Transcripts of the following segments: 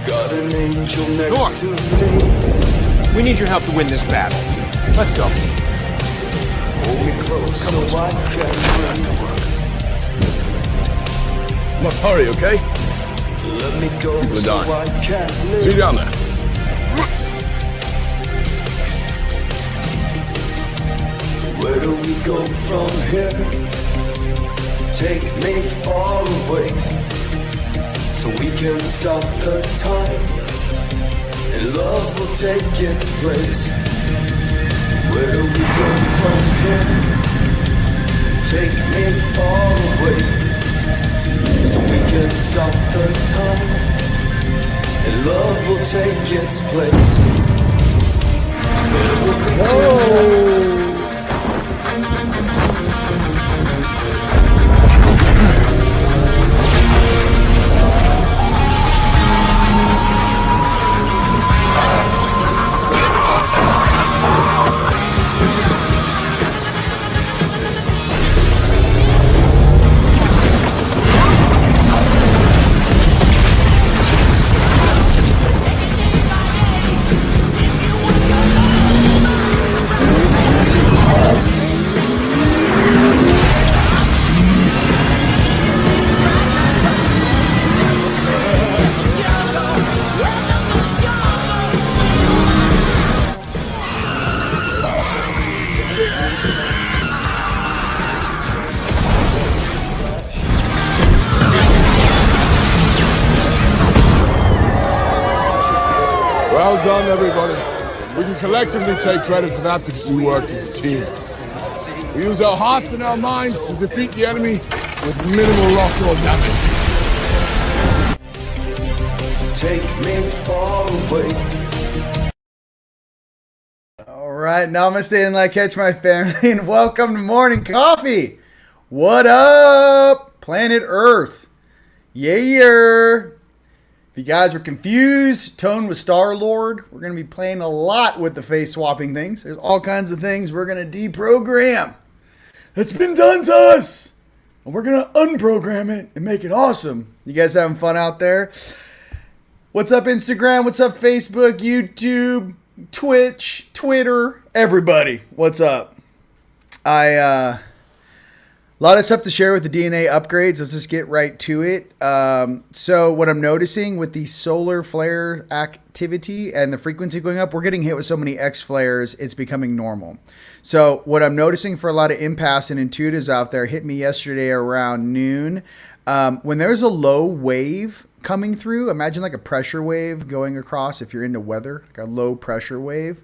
Got an angel next to me. We need your help to win this battle. Let's go. Hold me close so I can Look, hurry, okay? let me go People are so dying. I can See you live. down there. Where do we go from here? Take me far away, so we can stop the time, and love will take its place. Where do we go from here? Take me far away, so we can stop the time, and love will take its place. There will be Well done, everybody. We can collectively take credit for that because we worked as a team. We used our hearts and our minds to defeat the enemy with minimal loss or damage. take me far away. All right, namaste and like catch my family, and welcome to Morning Coffee. What up, planet Earth? Yeah. If you guys were confused, Tone was Star-Lord. We're going to be playing a lot with the face swapping things. There's all kinds of things we're going to deprogram that's been done to us. And we're going to unprogram it and make it awesome. You guys having fun out there? What's up, Instagram? What's up, Facebook, YouTube, Twitch, Twitter? Everybody, what's up? A lot of stuff to share with the DNA upgrades. Let's just get right to it. So what I'm noticing with the solar flare activity and the frequency going up, we're getting hit with so many X flares, it's becoming normal. So what I'm noticing for a lot of empaths and intuitives out there, hit me yesterday around noon. When there's a low wave coming through, imagine like a pressure wave going across if you're into weather, like a low pressure wave.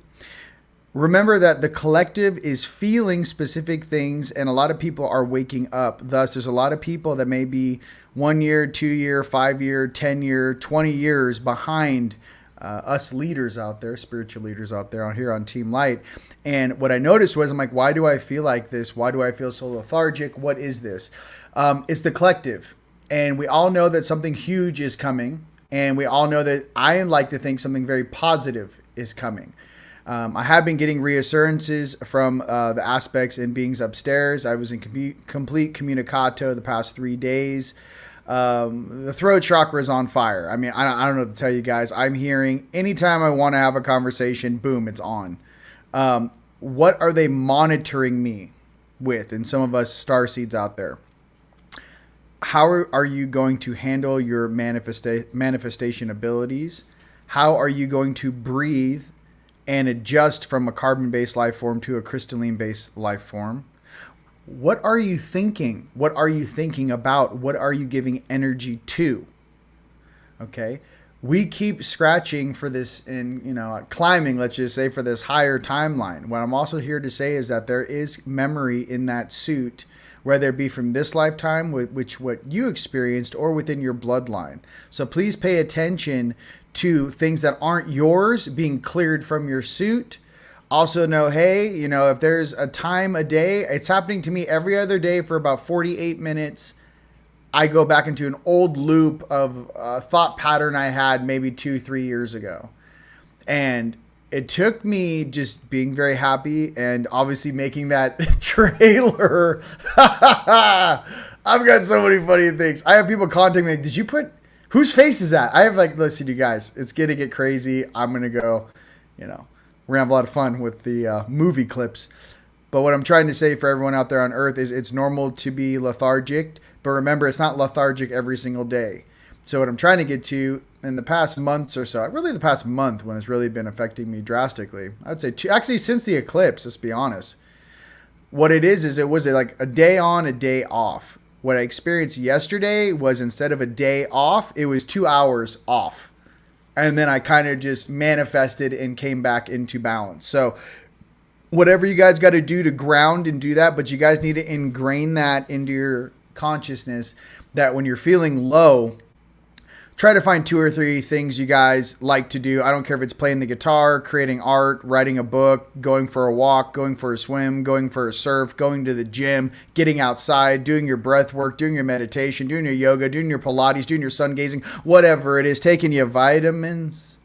Remember that the collective is feeling specific things, and a lot of people are waking up. Thus, there's a lot of people that may be 1 year, 2 year, 5 year, 10 year, 20 years behind us leaders out there, spiritual leaders out there here on Team Light. And what I noticed was, I'm like, why do I feel like this? Why do I feel so lethargic? What is this? It's the collective. And we all know that something huge is coming. And we all know that I like to think something very positive is coming. I have been getting reassurances from the aspects and beings upstairs. I was in complete communicato the past 3 days. The throat chakra is on fire. I mean, I don't know what to tell you guys. I'm hearing anytime I want to have a conversation, boom, it's on. What are they monitoring me with? And some of us starseeds out there. How are you going to handle your manifestation abilities? How are you going to breathe and adjust from a carbon-based life form to a crystalline-based life form? What are you thinking? What are you thinking about? What are you giving energy to? Okay. We keep scratching for this and, climbing, let's just say, for this higher timeline. What I'm also here to say is that there is memory in that suit, whether it be from this lifetime, which what you experienced, or within your bloodline. So please pay attention to things that aren't yours being cleared from your suit. Also know, hey, if there's a time a day, it's happening to me every other day for about 48 minutes. I go back into an old loop of a thought pattern I had maybe 2-3 years ago. And it took me just being very happy and obviously making that trailer I've got so many funny things. I have people contacting me. Like, did you put whose face is that? I have like, listen, you guys, it's gonna get crazy. I'm gonna go, we're gonna have a lot of fun with the movie clips. But what I'm trying to say for everyone out there on Earth is it's normal to be lethargic, but remember, it's not lethargic every single day. So what I'm trying to get to in the past months or so, really the past month when it's really been affecting me drastically, I'd say actually since the eclipse, let's be honest. What it is it was like a day on, a day off. What I experienced yesterday was instead of a day off, it was 2 hours off. And then I kind of just manifested and came back into balance. So whatever you guys got to do to ground and do that, but you guys need to ingrain that into your consciousness that when you're feeling low, try to find 2 or 3 things you guys like to do. I don't care if it's playing the guitar, creating art, writing a book, going for a walk, going for a swim, going for a surf, going to the gym, getting outside, doing your breath work, doing your meditation, doing your yoga, doing your Pilates, doing your sun gazing, whatever it is, taking your vitamins.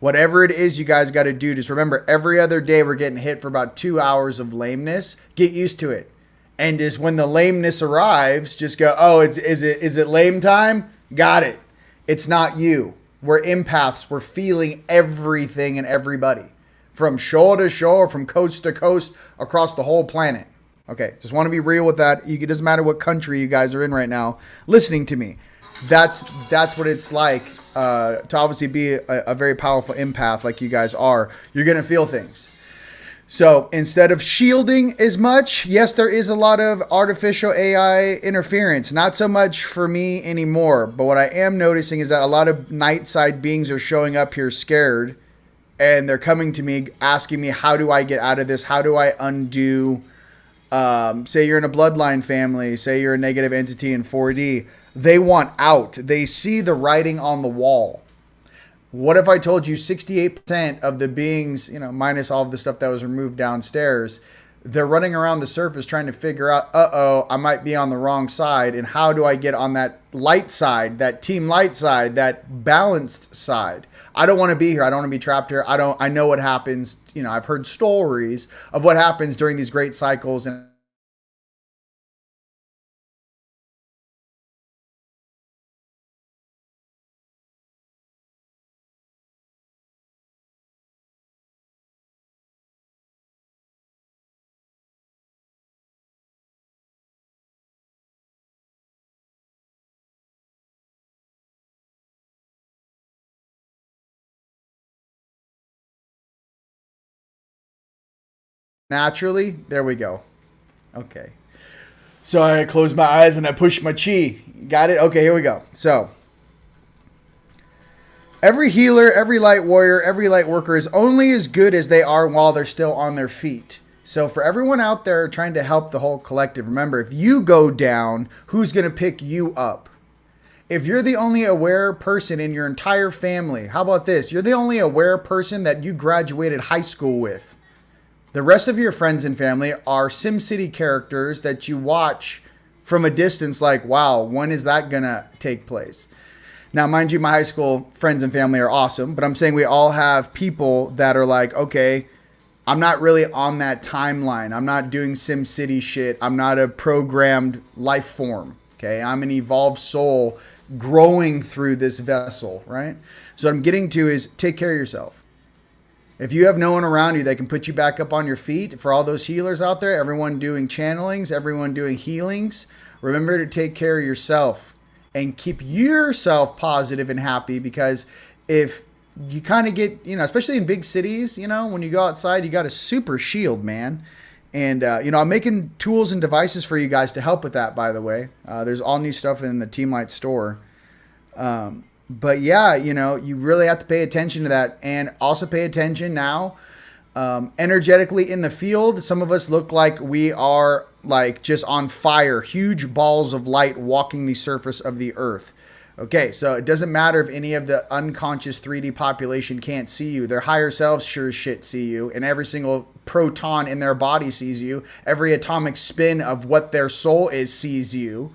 Whatever it is you guys got to do, just remember every other day we're getting hit for about 2 hours of lameness. Get used to it. And just when the lameness arrives, just go, oh, is it lame time? Got it. It's not you. We're empaths. We're feeling everything and everybody from shore to shore, from coast to coast, across the whole planet. Okay, just want to be real with that. It doesn't matter what country you guys are in right now listening to me. That's what it's like to obviously be a very powerful empath like you guys are. You're going to feel things. So instead of shielding as much, yes, there is a lot of artificial AI interference. Not so much for me anymore. But what I am noticing is that a lot of night side beings are showing up here scared. And they're coming to me asking me, how do I get out of this? How do I undo? Say you're in a bloodline family. Say you're a negative entity in 4D. They want out. They see the writing on the wall. What if I told you 68% of the beings, minus all of the stuff that was removed downstairs, they're running around the surface trying to figure out, I might be on the wrong side. And how do I get on that light side, that team light side, that balanced side? I don't want to be here. I don't want to be trapped here. I know what happens. I've heard stories of what happens during these great cycles. And naturally, there we go. Okay. So I close my eyes and I push my chi. Got it? Okay, here we go. So every healer, every light warrior, every light worker is only as good as they are while they're still on their feet. So for everyone out there trying to help the whole collective, remember, if you go down, who's going to pick you up? If you're the only aware person in your entire family, how about this? You're the only aware person that you graduated high school with. The rest of your friends and family are SimCity characters that you watch from a distance like, wow, when is that going to take place? Now, mind you, my high school friends and family are awesome, but I'm saying we all have people that are like, okay, I'm not really on that timeline. I'm not doing SimCity shit. I'm not a programmed life form. Okay, I'm an evolved soul growing through this vessel, right? So what I'm getting to is take care of yourself. If you have no one around you that can put you back up on your feet, for all those healers out there, everyone doing channelings, everyone doing healings, remember to take care of yourself and keep yourself positive and happy, because if you kind of get, especially in big cities, when you go outside, you got a super shield, man. And, I'm making tools and devices for you guys to help with that, by the way. There's all new stuff in the Team Light store. But yeah, you really have to pay attention to that, and also pay attention now, energetically in the field. Some of us look like we are like just on fire, huge balls of light walking the surface of the earth. Okay, so it doesn't matter if any of the unconscious 3D population can't see you. Their higher selves sure as shit see you, and every single proton in their body sees you. Every atomic spin of what their soul is sees you.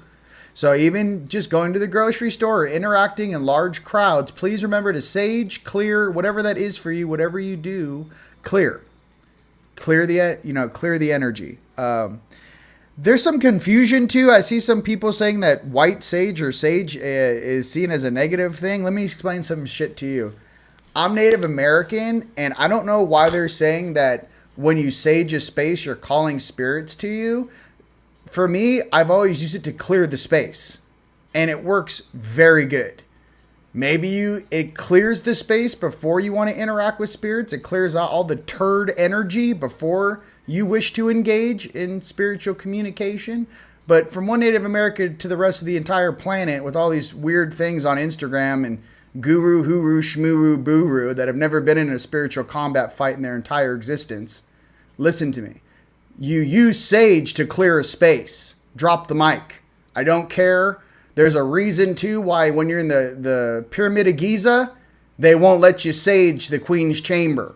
So even just going to the grocery store or interacting in large crowds, please remember to sage, clear, whatever that is for you, whatever you do, clear the energy. There's some confusion too. I see some people saying that white sage or sage is seen as a negative thing. Let me explain some shit to you. I'm Native American, and I don't know why they're saying that when you sage a space, you're calling spirits to you. For me, I've always used it to clear the space, and it works very good. Maybe it clears the space before you want to interact with spirits. It clears out all the turd energy before you wish to engage in spiritual communication. But from one Native American to the rest of the entire planet, with all these weird things on Instagram and guru, huru, shmuru, buru that have never been in a spiritual combat fight in their entire existence, listen to me. You use sage to clear a space. Drop the mic. I don't care. There's a reason too why when you're in the Pyramid of Giza, they won't let you sage the Queen's Chamber.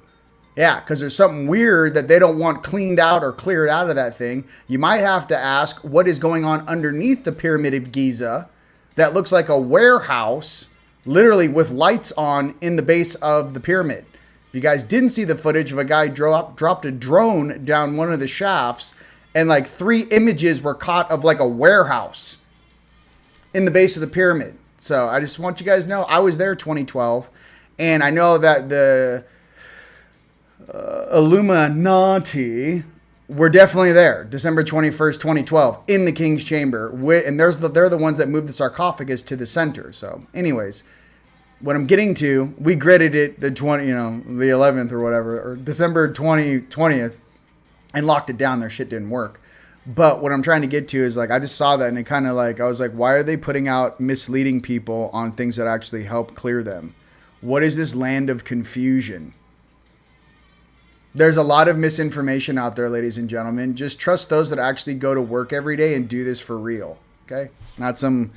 Yeah, because there's something weird that they don't want cleaned out or cleared out of that thing. You might have to ask what is going on underneath the Pyramid of Giza that looks like a warehouse, literally with lights on in the base of the pyramid. If you guys didn't see the footage of a guy dropped a drone down one of the shafts, and like 3 images were caught of like a warehouse in the base of the pyramid. So I just want you guys to know I was there 2012, and I know that the Illuminati were definitely there December 21st, 2012 in the King's Chamber. And they're the ones that moved the sarcophagus to the center. So anyways, what I'm getting to, we gridded it the 11th or whatever, or December 20th, and locked it down. Their shit didn't work. But what I'm trying to get to is like, I just saw that and it kind of like, I was like, why are they putting out misleading people on things that actually help clear them? What is this land of confusion? There's a lot of misinformation out there, ladies and gentlemen. Just trust those that actually go to work every day and do this for real. Okay? Not some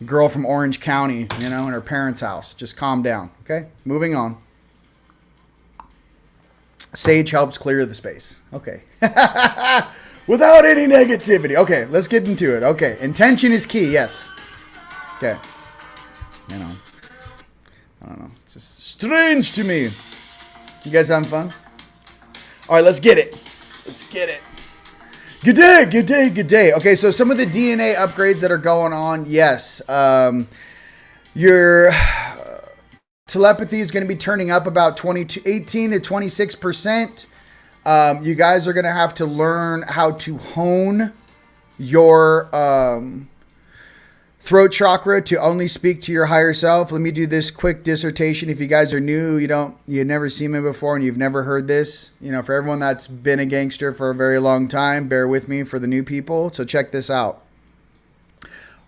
girl from Orange County, in her parents' house. Just calm down. Okay? Moving on. Sage helps clear the space. Okay. Without any negativity. Okay, let's get into it. Okay, intention is key, yes. Okay. I don't know. It's just strange to me. You guys having fun? All right, let's get it. Good day. Okay, so some of the DNA upgrades that are going on, yes. Your telepathy is going to be turning up about 18 to 26%. You guys are going to have to learn how to hone your throat chakra to only speak to your higher self. Let me do this quick dissertation. If you guys are new, you've never seen me before and you've never heard this, for everyone that's been a gangster for a very long time, bear with me for the new people. So check this out.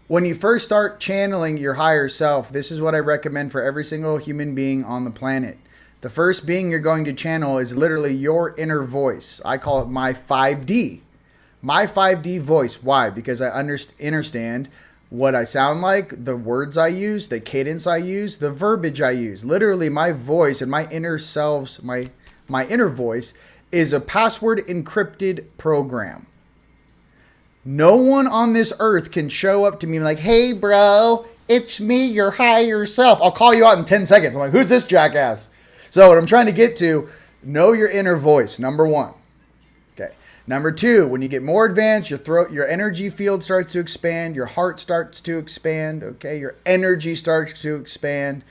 When you first start channeling your higher self, this is what I recommend for every single human being on the planet. The first being you're going to channel is literally your inner voice. I call it my 5D. My 5D voice. Why? Because I understand what I sound like, the words I use, the cadence I use, the verbiage I use. Literally, my voice and my inner selves, my inner voice is a password encrypted program. No one on this earth can show up to me like, hey, bro, it's me, your higher self. I'll call you out in 10 seconds. I'm like, who's this jackass? So what I'm trying to get to, know your inner voice, number 1. Okay. Number 2, when you get more advanced, your energy field starts to expand, your heart starts to expand, okay? Your energy starts to expand.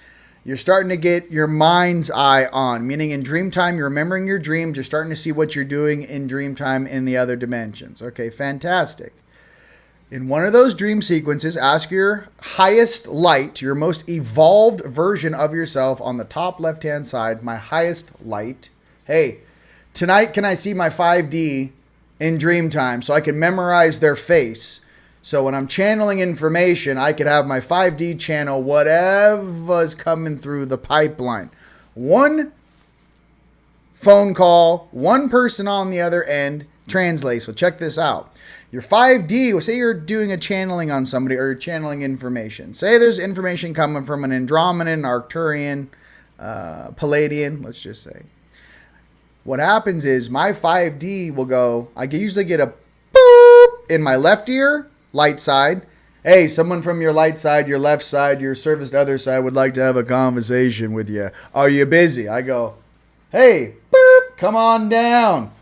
You're starting to get your mind's eye on, meaning in dream time, you're remembering your dreams, you're starting to see what you're doing in dream time in the other dimensions. Okay, fantastic. In one of those dream sequences, ask your highest light, your most evolved version of yourself on the top left-hand side, my highest light. Hey, tonight can I see my 5D in dream time so I can memorize their face? So when I'm channeling information, I could have my 5D channel whatever's coming through the pipeline. One phone call, one person on the other end, translate. So check this out. Your 5D, say you're doing a channeling on somebody or you're channeling information. Say there's information coming from an Andromedan, Arcturian, Palladian, let's just say. What happens is my 5D will go, I usually get a boop in my left ear, light side. Hey, someone from your light side, your left side, your service to other side would like to have a conversation with you. Are you busy? I go, hey, boop, come on down.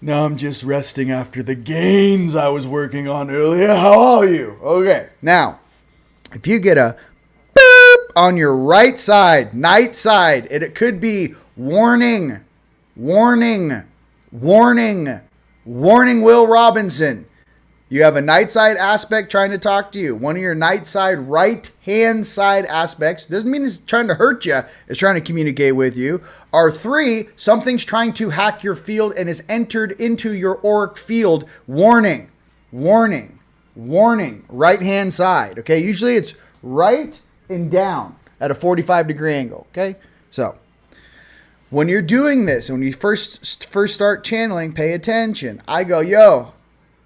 Now I'm just resting after the gains I was working on earlier. How are you? Okay. Now, if you get a boop on your right side, night side, it could be warning, warning, warning, warning, Will Robinson. You have a night side aspect trying to talk to you. One of your night side, right hand side aspects, doesn't mean it's trying to hurt you, it's trying to communicate with you. Are 3, something's trying to hack your field and has entered into your auric field. Warning, warning, warning, right hand side. Okay, usually it's right and down at a 45-degree angle. Okay, so when you're doing this, when you first start channeling, pay attention. I go, yo,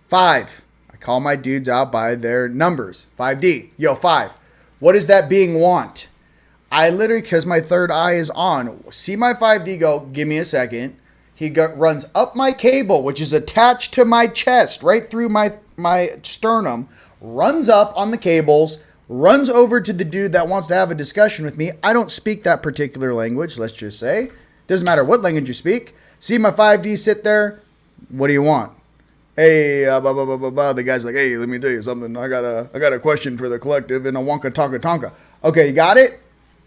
5. I call my dudes out by their numbers. 5D. Yo, 5. What does that being want? I literally, because my third eye is on, see my 5D go, give me a second. He runs up my cable, which is attached to my chest, right through my sternum, runs up on the cables, runs over to the dude that wants to have a discussion with me. I don't speak that particular language, let's just say. Doesn't matter what language you speak. See my 5D sit there. What do you want? Hey, blah, blah, blah, blah, blah. The guy's like, hey, let me tell you something. I got a question for the collective in a Wonka Tonka Tonka. Okay, you got it?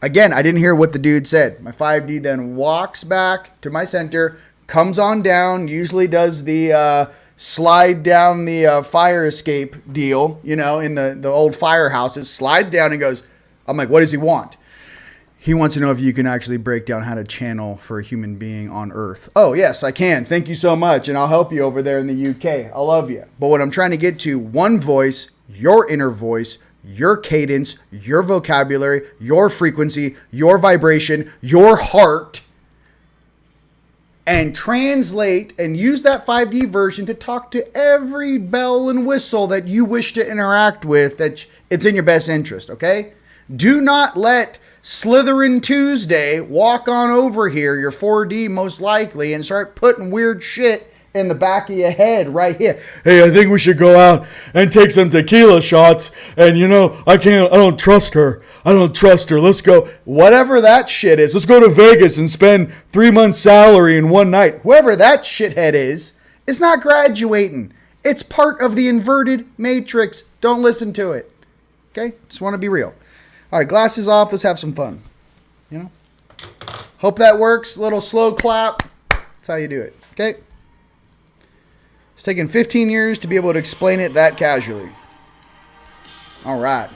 Again, I didn't hear what the dude said. My 5D then walks back to my center, comes on down, usually does the slide down the fire escape deal, you know, in the old firehouses, slides down and goes, I'm like, what does he want? He wants to know if you can actually break down how to channel for a human being on Earth. Oh, yes, I can. Thank you so much. And I'll help you over there in the UK. I love you. But what I'm trying to get to, one voice, your inner voice, your cadence, your vocabulary, your frequency, your vibration, your heart, and translate and use that 5D version to talk to every bell and whistle that you wish to interact with, that it's in your best interest, okay? Do not let Slytherin Tuesday walk on over here, your 4D most likely, and start putting weird shit in the back of your head right here. Hey, I think we should go out and take some tequila shots. And you know, I don't trust her. I don't trust her. Let's go. Whatever that shit is. Let's go to Vegas and spend 3 months' salary in one night. Whoever that shithead is not graduating. It's part of the inverted matrix. Don't listen to it. Okay? Just want to be real. All right, glasses off. Let's have some fun. You know? Hope that works. Little slow clap. That's how you do it. Okay? It's taken 15 years to be able to explain it that casually. All right.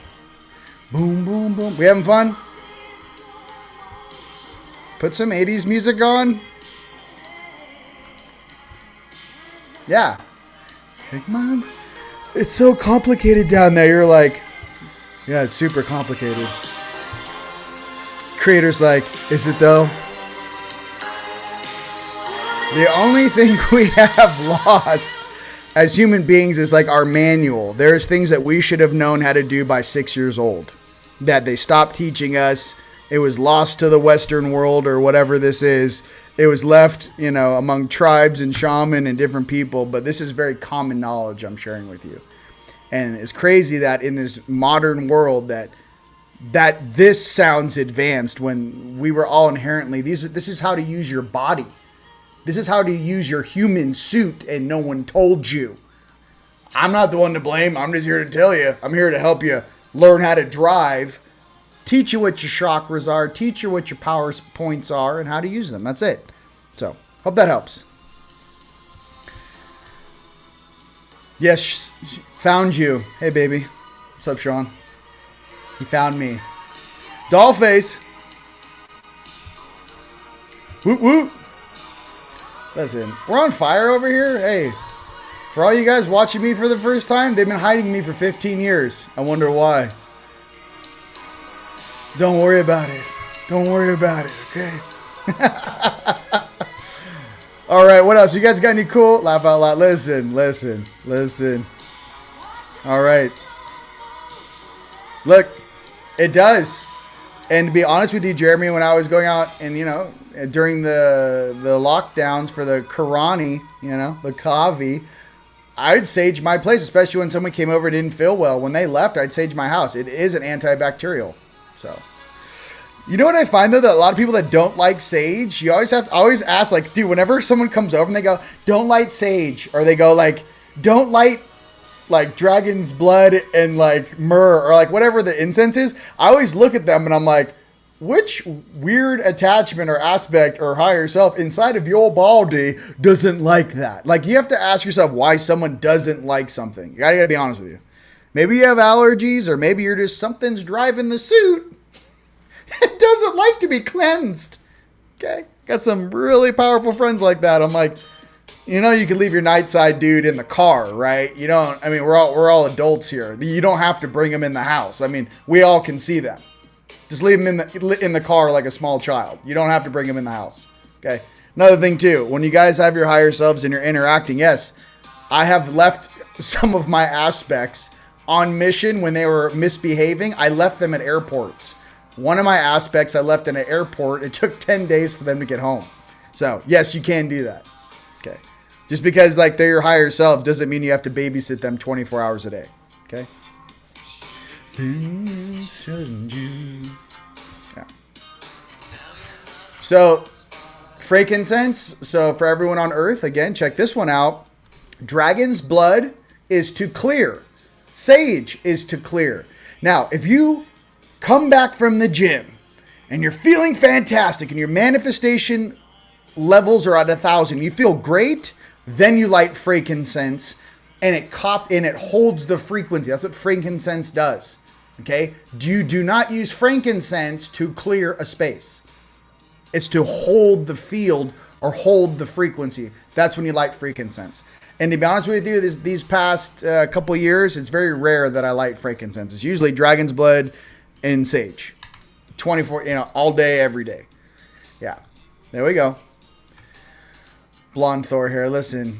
Boom, boom, boom. We having fun? Put some 80s music on. Yeah. It's so complicated down there. You're like, yeah, it's super complicated. Creator's like, is it though? The only thing we have lost as human beings is like our manual. There's things that we should have known how to do by 6 years old that they stopped teaching us. It was lost to the Western world or whatever this is. It was left, you know, among tribes and shaman and different people. But this is very common knowledge I'm sharing with you. And it's crazy that in this modern world that this sounds advanced when we were all inherently, this is how to use your body. This is how to use your human suit, and no one told you. I'm not the one to blame. I'm just here to tell you. I'm here to help you learn how to drive, teach you what your chakras are, teach you what your power points are, and how to use them. That's it. So, hope that helps. Yes, found you. Hey, baby. What's up, Sean? He found me. Dollface. Woot woot. Listen, we're on fire over here. Hey, for all you guys watching me for the first time, they've been hiding me for 15 years. I wonder why. Don't worry about it. Don't worry about it, okay? All right, what else? You guys got any cool? Laugh out loud. Listen. All right. Look, it does. And to be honest with you, Jeremy, when I was going out and, you know, during the lockdowns for the Karani, you know, the Kavi, I'd sage my place, especially when someone came over and didn't feel well. When they left, I'd sage my house. It is an antibacterial. So, You know what I find though, that a lot of people that don't like sage, you always ask like, dude, whenever someone comes over and they go, don't light sage, or they go like, don't light like dragon's blood and like myrrh or like whatever the incense is, I always look at them and I'm like, which weird attachment or aspect or higher self inside of your body doesn't like that? Like, you have to ask yourself why someone doesn't like something. You gotta be honest with you. Maybe you have allergies, or maybe you're just something's driving the suit. It doesn't like to be cleansed. Okay? Got some really powerful friends like that. I'm like, you know, you can leave your nightside dude in the car, right? You don't, I mean, we're all adults here. You don't have to bring them in the house. I mean, we all can see them. Just leave them in the car like a small child. You don't have to bring them in the house. Okay? Another thing too, when you guys have your higher selves and you're interacting, yes, I have left some of my aspects on mission when they were misbehaving. I left them at airports. One of my aspects I left in an airport. It took 10 days for them to get home. So, yes, you can do that. Okay. Just because like they're your higher self doesn't mean you have to babysit them 24 hours a day. Okay? Yeah. So, frankincense. So, for everyone on Earth, again, check this one out. Dragon's blood is to clear. Sage is to clear. Now, if you come back from the gym and you're feeling fantastic and your manifestation levels are at 1,000, you feel great, then you light frankincense and it holds the frequency. That's what frankincense does. Okay? You do not use frankincense to clear a space. It's to hold the field or hold the frequency. That's when you light frankincense. And to be honest with you, these past couple years, it's very rare that I light frankincense. It's usually dragon's blood and sage. 24, all day, every day. Yeah. There we go. Blonde Thor here. Listen,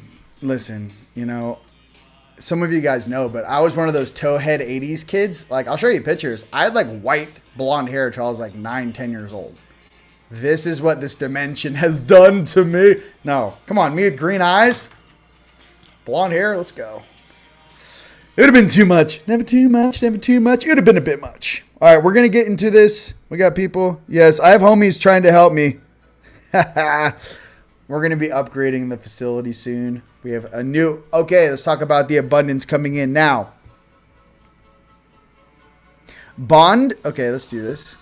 some of you guys know, but I was one of those towhead 80s kids. Like, I'll show you pictures. I had like white blonde hair until I was like 9, 10 years old. This is what this dimension has done to me. No, come on, me with green eyes. Blonde hair, let's go. It would have been too much. Never too much, never too much. It would have been a bit much. All right, we're going to get into this. We got people. Yes, I have homies trying to help me. We're going to be upgrading the facility soon. We have a new... Okay, let's talk about the abundance coming in now. Bond. Okay, let's do this.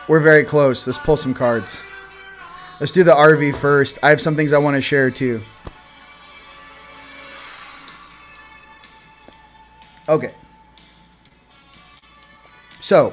We're very close. Let's pull some cards. Let's do the RV first. I have some things I want to share too. Okay. So,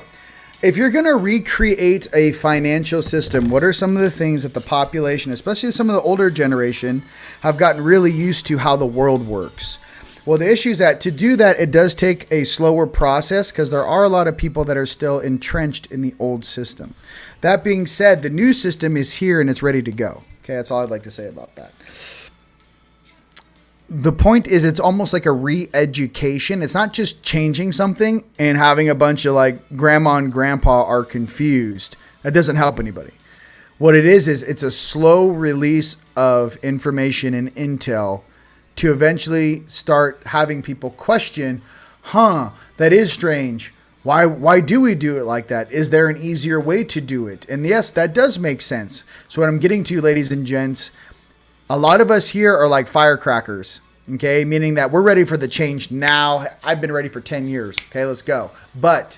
if you're going to recreate a financial system, what are some of the things that the population, especially some of the older generation, have gotten really used to how the world works? Well, the issue is that to do that, it does take a slower process because there are a lot of people that are still entrenched in the old system. That being said, the new system is here and it's ready to go. Okay, that's all I'd like to say about that. The point is it's almost like a re-education. It's not just changing something and having a bunch of like grandma and grandpa are confused. That doesn't help anybody. What it is it's a slow release of information and intel to eventually start having people question, that is strange. Why do we do it like that? Is there an easier way to do it? And yes, that does make sense. So what I'm getting to, ladies and gents, a lot of us here are like firecrackers, okay? Meaning that we're ready for the change now. I've been ready for 10 years. Okay, let's go. But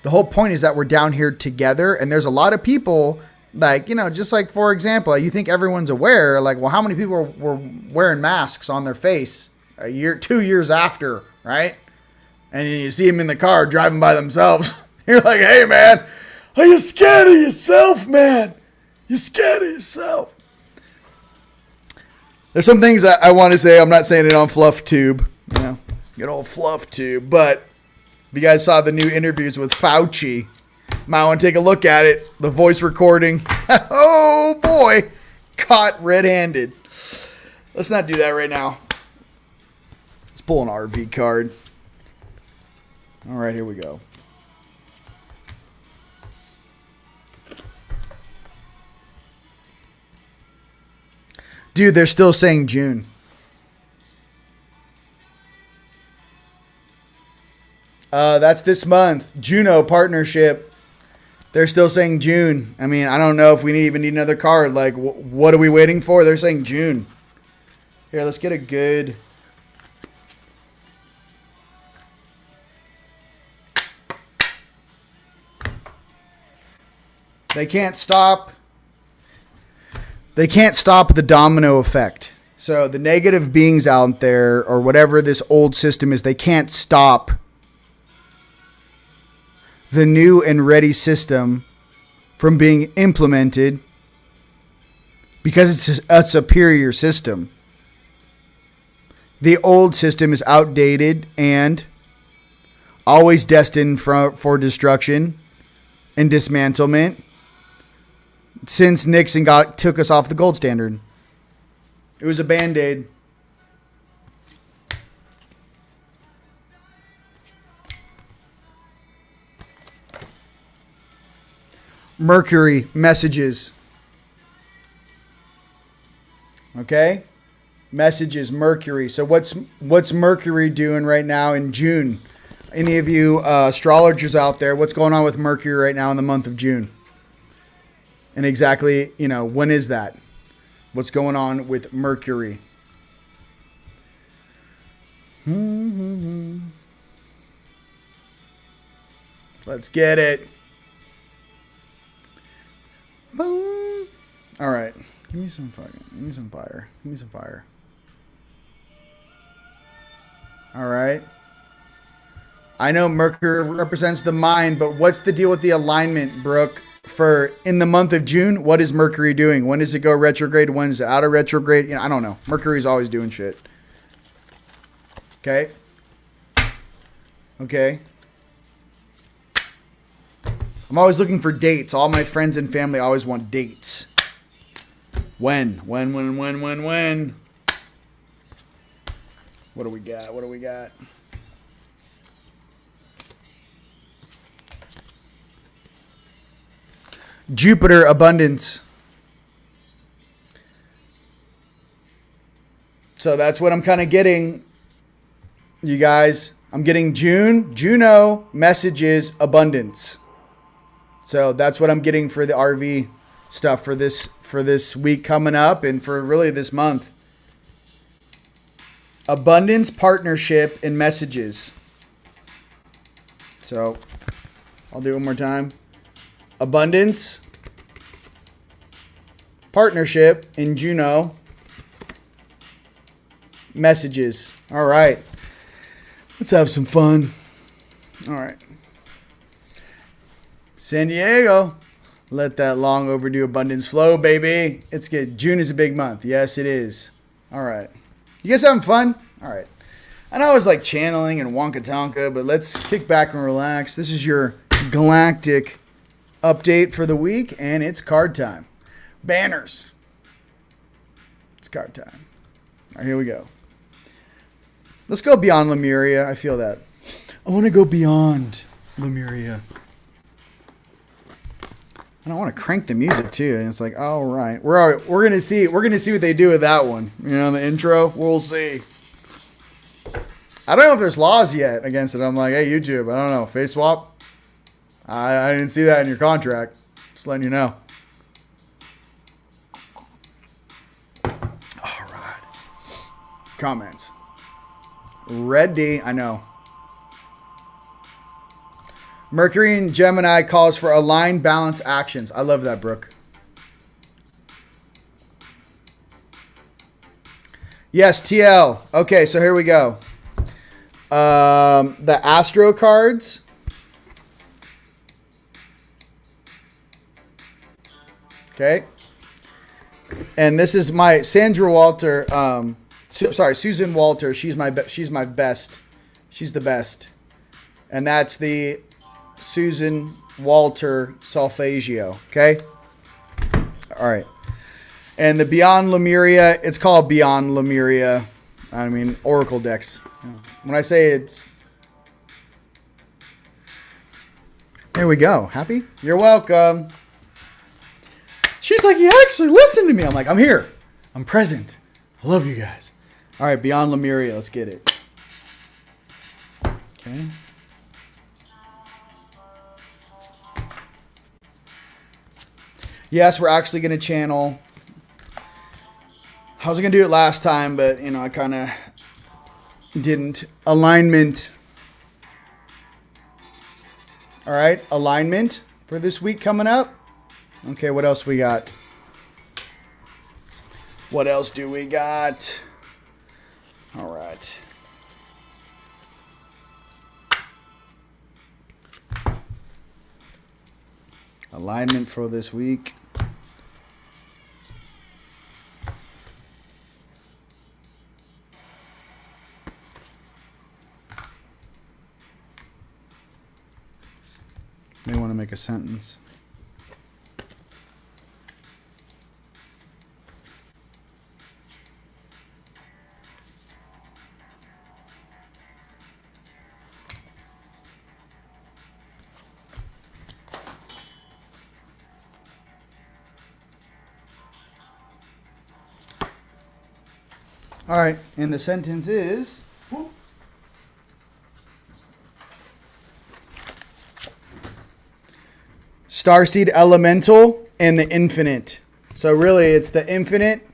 the whole point is that we're down here together and there's a lot of people like, just like, for example, you think everyone's aware, like, well, how many people were wearing masks on their face 2 years after, right? And you see them in the car driving by themselves. You're like, hey, man, are you scared of yourself, man? You're scared of yourself. There's some things I want to say. I'm not saying it on Fluff Tube, good old Fluff Tube. But if you guys saw the new interviews with Fauci, might want to take a look at it. The voice recording. Oh, boy. Caught red-handed. Let's not do that right now. Let's pull an RV card. All right, here we go. Dude, they're still saying June. That's this month. Juno partnership. They're still saying June. I mean, I don't know if we even need another card. Like, what are we waiting for? They're saying June. Here, let's get a good... They can't stop. They can't stop the domino effect. So the negative beings out there, or whatever this old system is, they can't stop the new and ready system from being implemented because it's a superior system. The old system is outdated and always destined for destruction and dismantlement since Nixon took us off the gold standard. It was a Band-Aid. Mercury messages. Okay? Messages, Mercury. So what's Mercury doing right now in June? Any of you astrologers out there, what's going on with Mercury right now in the month of June? And exactly, when is that? What's going on with Mercury? Let's get it. Boom. All right. Give me some fire. Give me some fire. Give me some fire. All right. I know Mercury represents the mind, but what's the deal with the alignment, Brooke? For in the month of June, what is Mercury doing? When does it go retrograde? When is it out of retrograde? I don't know. Mercury's always doing shit. Okay. Okay. I'm always looking for dates. All my friends and family always want dates. When? What do we got? What do we got? Jupiter abundance. So that's what I'm kind of getting, you guys. I'm getting Juno messages abundance. So that's what I'm getting for the RV stuff for this week coming up and for really this month. Abundance, partnership, and messages. So I'll do it one more time. Abundance, partnership, and Juno messages. All right. Let's have some fun. All right. San Diego, let that long overdue abundance flow, baby. It's good. June is a big month. Yes, it is. All right. You guys having fun? All right. I know I was like channeling and wonka tonka, but let's kick back and relax. This is your Galactic update for the week, and it's card time. Banners. It's card time. All right, here we go. Let's go beyond Lemuria. I feel that. I want to go beyond Lemuria. And I want to crank the music too. And it's like, all right, we're gonna see what they do with that one. The intro. We'll see. I don't know if there's laws yet against it. I'm like, hey, YouTube, I don't know, face swap. I didn't see that in your contract. Just letting you know. All right. Comments. Ready. I know. Mercury in Gemini calls for aligned, balanced actions. I love that, Brooke. Yes, TL. Okay, so here we go. The Astro cards. Okay. And this is my Sandra Walter. Susan Walter. She's my best. She's the best. And that's the Susan Walter Solfeggio. Okay. All right. And the Beyond Lemuria, it's called Beyond Lemuria. I mean, Oracle decks. When I say it's... There we go. Happy? You're welcome. She's like, you actually listened to me. I'm like, I'm here. I'm present. I love you guys. All right, Beyond Lemuria. Let's get it. Okay. Yes, we're actually going to channel. I was going to do it last time, but, you know, I kind of didn't. Alignment. All right, alignment for this week coming up. Okay, what else we got? What else do we got? All right. Alignment for this week. May want to make a sentence. All right, and the sentence is, Starseed Elemental and the Infinite. So really, it's the Infinite.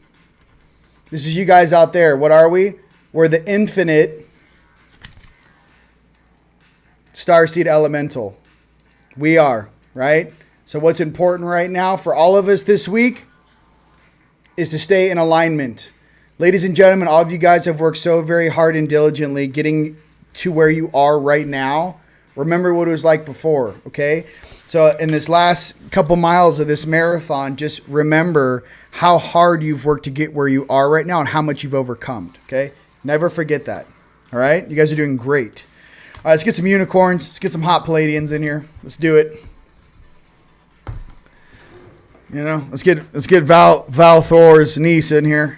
This is you guys out there. What are we? We're the Infinite Starseed Elemental. We are, right? So what's important right now for all of us this week is to stay in alignment. Ladies and gentlemen, all of you guys have worked so very hard and diligently getting to where you are right now. Remember what it was like before, okay? So in this last couple miles of this marathon, just remember how hard you've worked to get where you are right now and how much you've overcome, okay? Never forget that, all right? You guys are doing great. All right, let's get some unicorns. Let's get some hot Palladians in here. Let's do it. You know, let's get Val Thor's niece in here.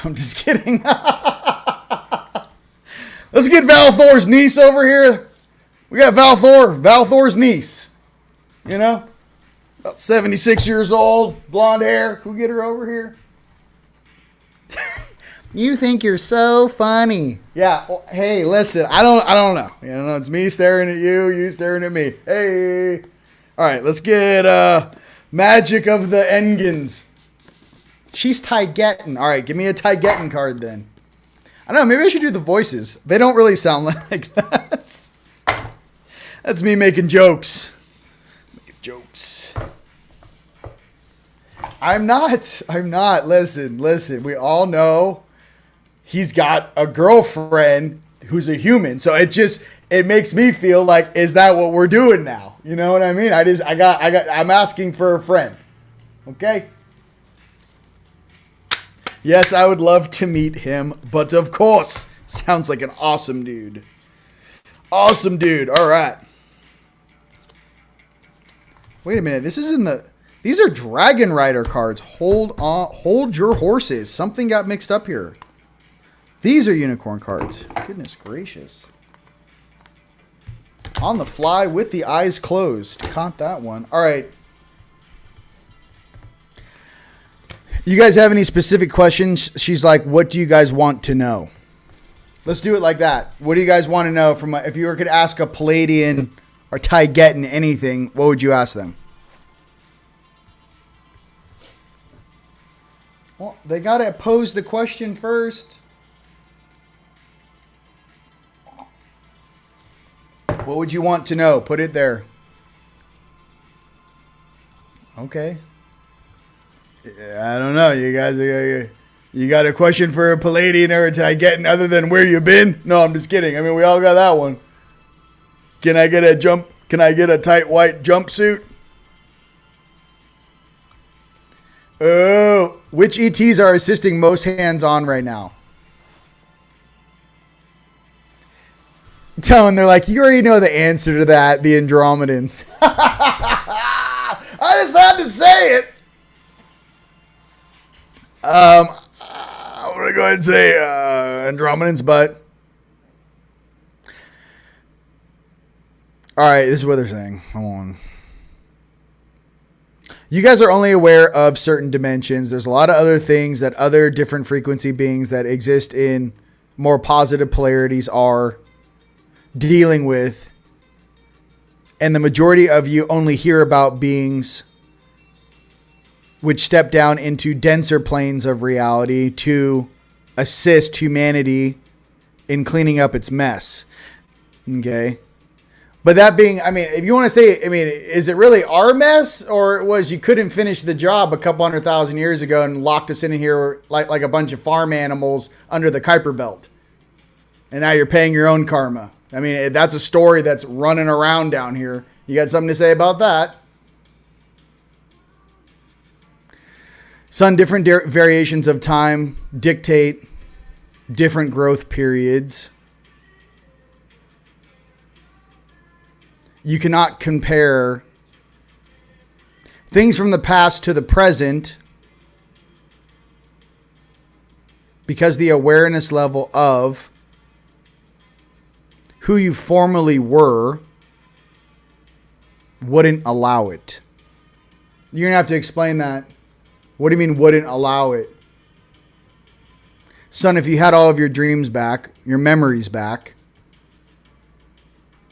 I'm just kidding. Let's get Val Thor's niece over here. We got Val Thor's niece. You know, about 76 years old, blonde hair. Can we get her over here? You think you're so funny. Yeah. Well, hey, listen. I don't know. You know, it's me staring at you. You staring at me. Hey. All right. Let's get Magic of the Engins. She's Taigetin. All right, give me a Taigetin card then. I don't know, maybe I should do the voices. They don't really sound like that. That's me making jokes. Making jokes. I'm not. Listen. We all know he's got a girlfriend who's a human. So it makes me feel like, is that what we're doing now? You know what I mean? I'm asking for a friend. Okay? Yes, I would love to meet him, but of course, sounds like an awesome dude. Awesome dude. All right. Wait a minute. These are Dragon Rider cards. Hold on. Hold your horses. Something got mixed up here. These are unicorn cards. Goodness gracious. On the fly with the eyes closed. Caught that one. All right. You guys have any specific questions? She's like, what do you guys want to know? Let's do it like that. What do you guys want to know from if you were to ask a Palladian or Taigetin anything, what would you ask them? Well, they got to pose the question first. What would you want to know? Put it there. Okay. I don't know. You guys, you got a question for a Palladian or a Taigetin other than where you been? No, I'm just kidding. I mean, we all got that one. Can I get a tight white jumpsuit? Oh, which ETs are assisting most hands-on right now? Telling they're like, you already know the answer to that, the Andromedans. I just had to say it. I'm going to go ahead and say Andromedans, but... Alright, this is what they're saying. Hold on. You guys are only aware of certain dimensions. There's a lot of other things that other different frequency beings that exist in more positive polarities are dealing with. And the majority of you only hear about beings which step down into denser planes of reality to assist humanity in cleaning up its mess. Okay. But that being, I mean, if you want to say, I mean, is it really our mess, or it was you couldn't finish the job a couple 100,000 years ago and locked us in here like a bunch of farm animals under the Kuiper Belt? And now you're paying your own karma. I mean, that's a story that's running around down here. You got something to say about that? Son, different variations of time dictate different growth periods. You cannot compare things from the past to the present because the awareness level of who you formerly were wouldn't allow it. You're going to have to explain that. What do you mean wouldn't allow it? Son, if you had all of your dreams back, your memories back,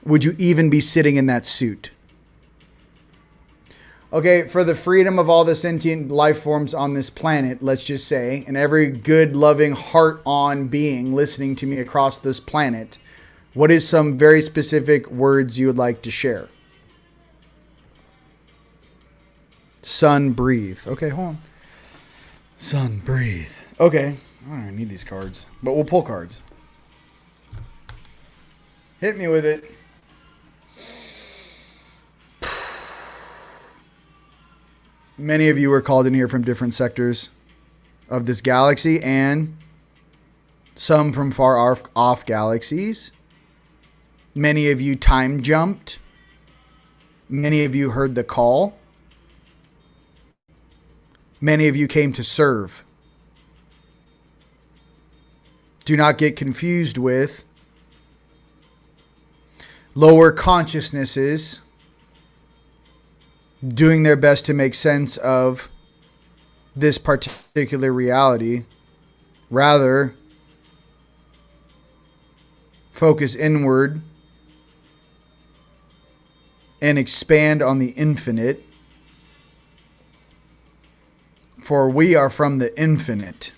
would you even be sitting in that suit? Okay, for the freedom of all the sentient life forms on this planet, let's just say, and every good, loving, heart-on being listening to me across this planet, what is some very specific words you would like to share? Sun, breathe. Okay, hold on. Sun, breathe. Okay. I don't need these cards, but we'll pull cards. Hit me with it. Many of you were called in here from different sectors of this galaxy, and some from far off galaxies. Many of you time jumped. Many of you heard the call. Many of you came to serve. Do not get confused with lower consciousnesses doing their best to make sense of this particular reality. Rather, focus inward and expand on the infinite. For we are from the infinite.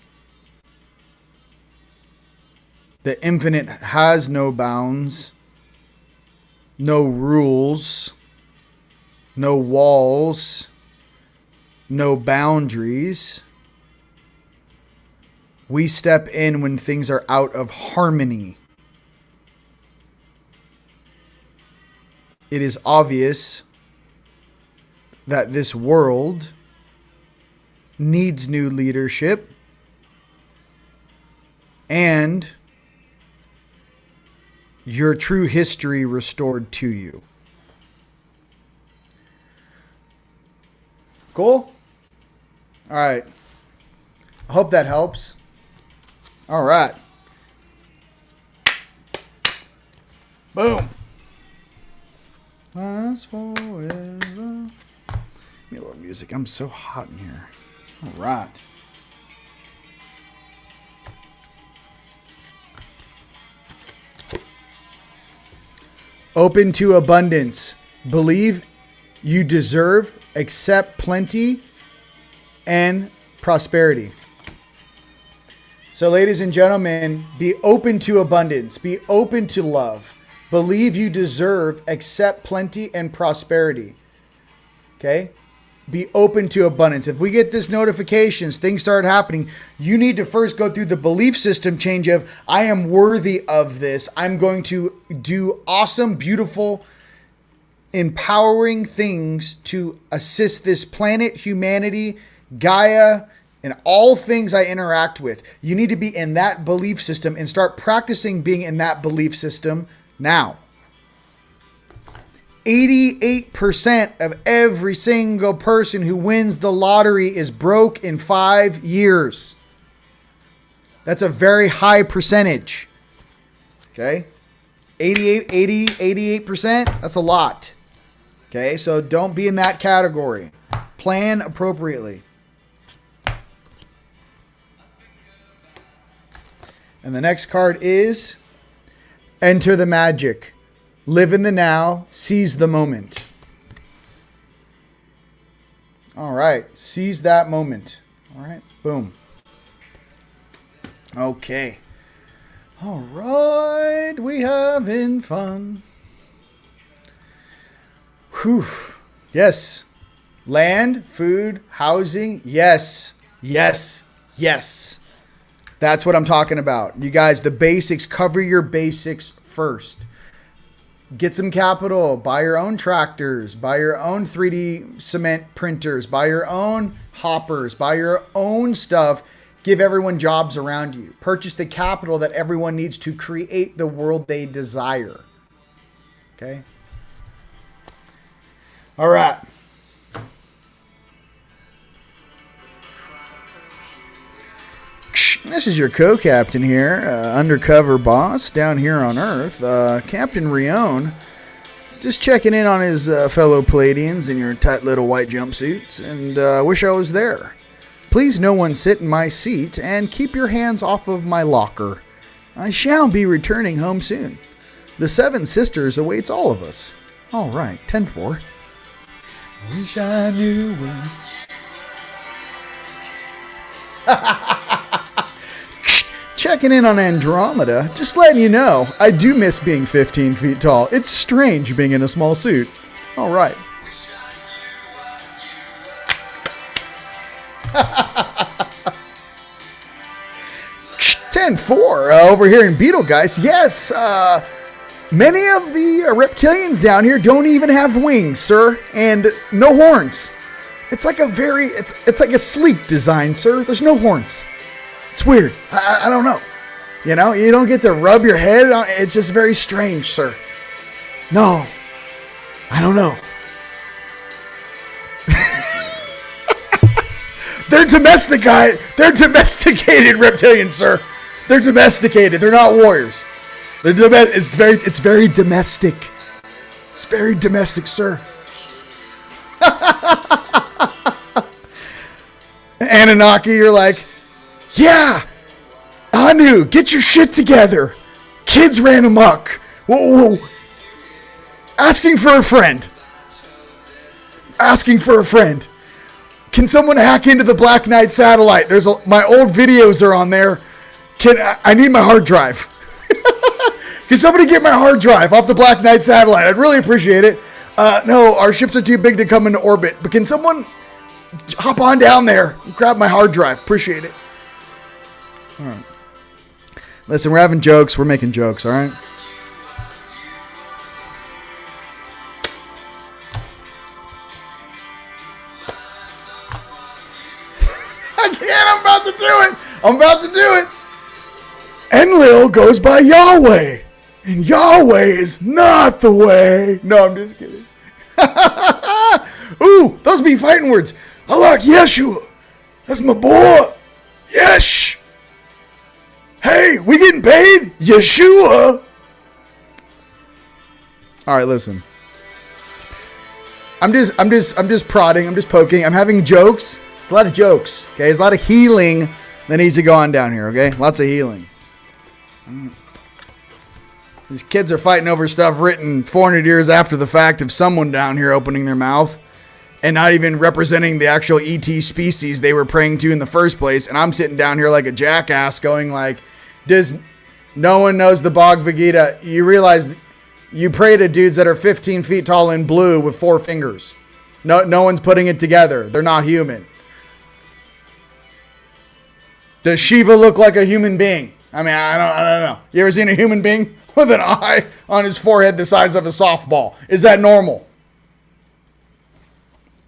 The infinite has no bounds, no rules, no walls, no boundaries. We step in when things are out of harmony. It is obvious that this world needs new leadership and your true history restored to you. Cool? All right. I hope that helps. All right. Boom. Last forever. Give me a little music. I'm so hot in here. All right. Open to abundance. Believe you deserve, accept plenty and prosperity. So, ladies and gentlemen, be open to abundance. Be open to love. Believe you deserve, accept plenty and prosperity. Okay? Be open to abundance. If we get this notifications, things start happening, you need to first go through the belief system change of, I am worthy of this. I'm going to do awesome, beautiful, empowering things to assist this planet, humanity, Gaia, and all things I interact with. You need to be in that belief system and start practicing being in that belief system now. 88% of every single person who wins the lottery is broke in 5 years. That's a very high percentage. Okay? 88%, that's a lot. Okay, so don't be in that category. Plan appropriately. And the next card is Enter the Magic. Live in the now, seize the moment. All right. Seize that moment. All right. Boom. Okay. All right. We having fun. Whew. Yes. Land, food, housing. Yes. Yes. Yes. That's what I'm talking about. You guys, the basics, cover your basics first. Get some capital, buy your own tractors, buy your own 3D cement printers, buy your own hoppers, buy your own stuff. Give everyone jobs around you. Purchase the capital that everyone needs to create the world they desire. Okay? All right. This is your co-captain here, undercover boss down here on Earth, Captain Rion. Just checking in on his fellow Palladians in your tight little white jumpsuits, and wish I was there. Please no one sit in my seat, and keep your hands off of my locker. I shall be returning home soon. The Seven Sisters awaits all of us. All right, 10-4. Wish I knew when. Checking in on Andromeda, just letting you know, I do miss being 15 feet tall. It's strange being in a small suit. All right. Over here in Betelgeuse, yes, many of the reptilians down here don't even have wings, sir, and no horns. It's like it's like a sleek design, sir. There's no horns. It's weird. I don't know. You know, you don't get to rub your head on. It's just very strange, sir. No, I don't know. They're domesticated. They're domesticated reptilians, sir. They're domesticated. They're not warriors. It's very domestic. It's very domestic, sir. Anunnaki, you're like, yeah, Anu, get your shit together. Kids ran amok. Whoa. Asking for a friend. Can someone hack into the Black Knight satellite? My old videos are on there. I need my hard drive. Can somebody get my hard drive off the Black Knight satellite? I'd really appreciate it. No, our ships are too big to come into orbit. But can someone hop on down there and grab my hard drive? Appreciate it. All right. Listen, we're having jokes. We're making jokes, all right? I can't. I'm about to do it. Enlil goes by Yahweh. And Yahweh is not the way. No, I'm just kidding. Ooh, those be fighting words. I like Yeshua. That's my boy. Yesh. Hey, we getting paid? Yeshua. All right, listen. I'm just prodding. I'm just poking. I'm having jokes. It's a lot of jokes. Okay, there's a lot of healing that needs to go on down here. Okay, lots of healing. These kids are fighting over stuff written 400 years after the fact of someone down here opening their mouth and not even representing the actual ET species they were praying to in the first place. And I'm sitting down here like a jackass going like, no one knows the Bhagavad Gita. You realize you pray to dudes that are 15 feet tall and blue with 4 fingers. No one's putting it together. They're not human. Does Shiva look like a human being? I mean, I don't know. You ever seen a human being with an eye on his forehead the size of a softball? Is that normal?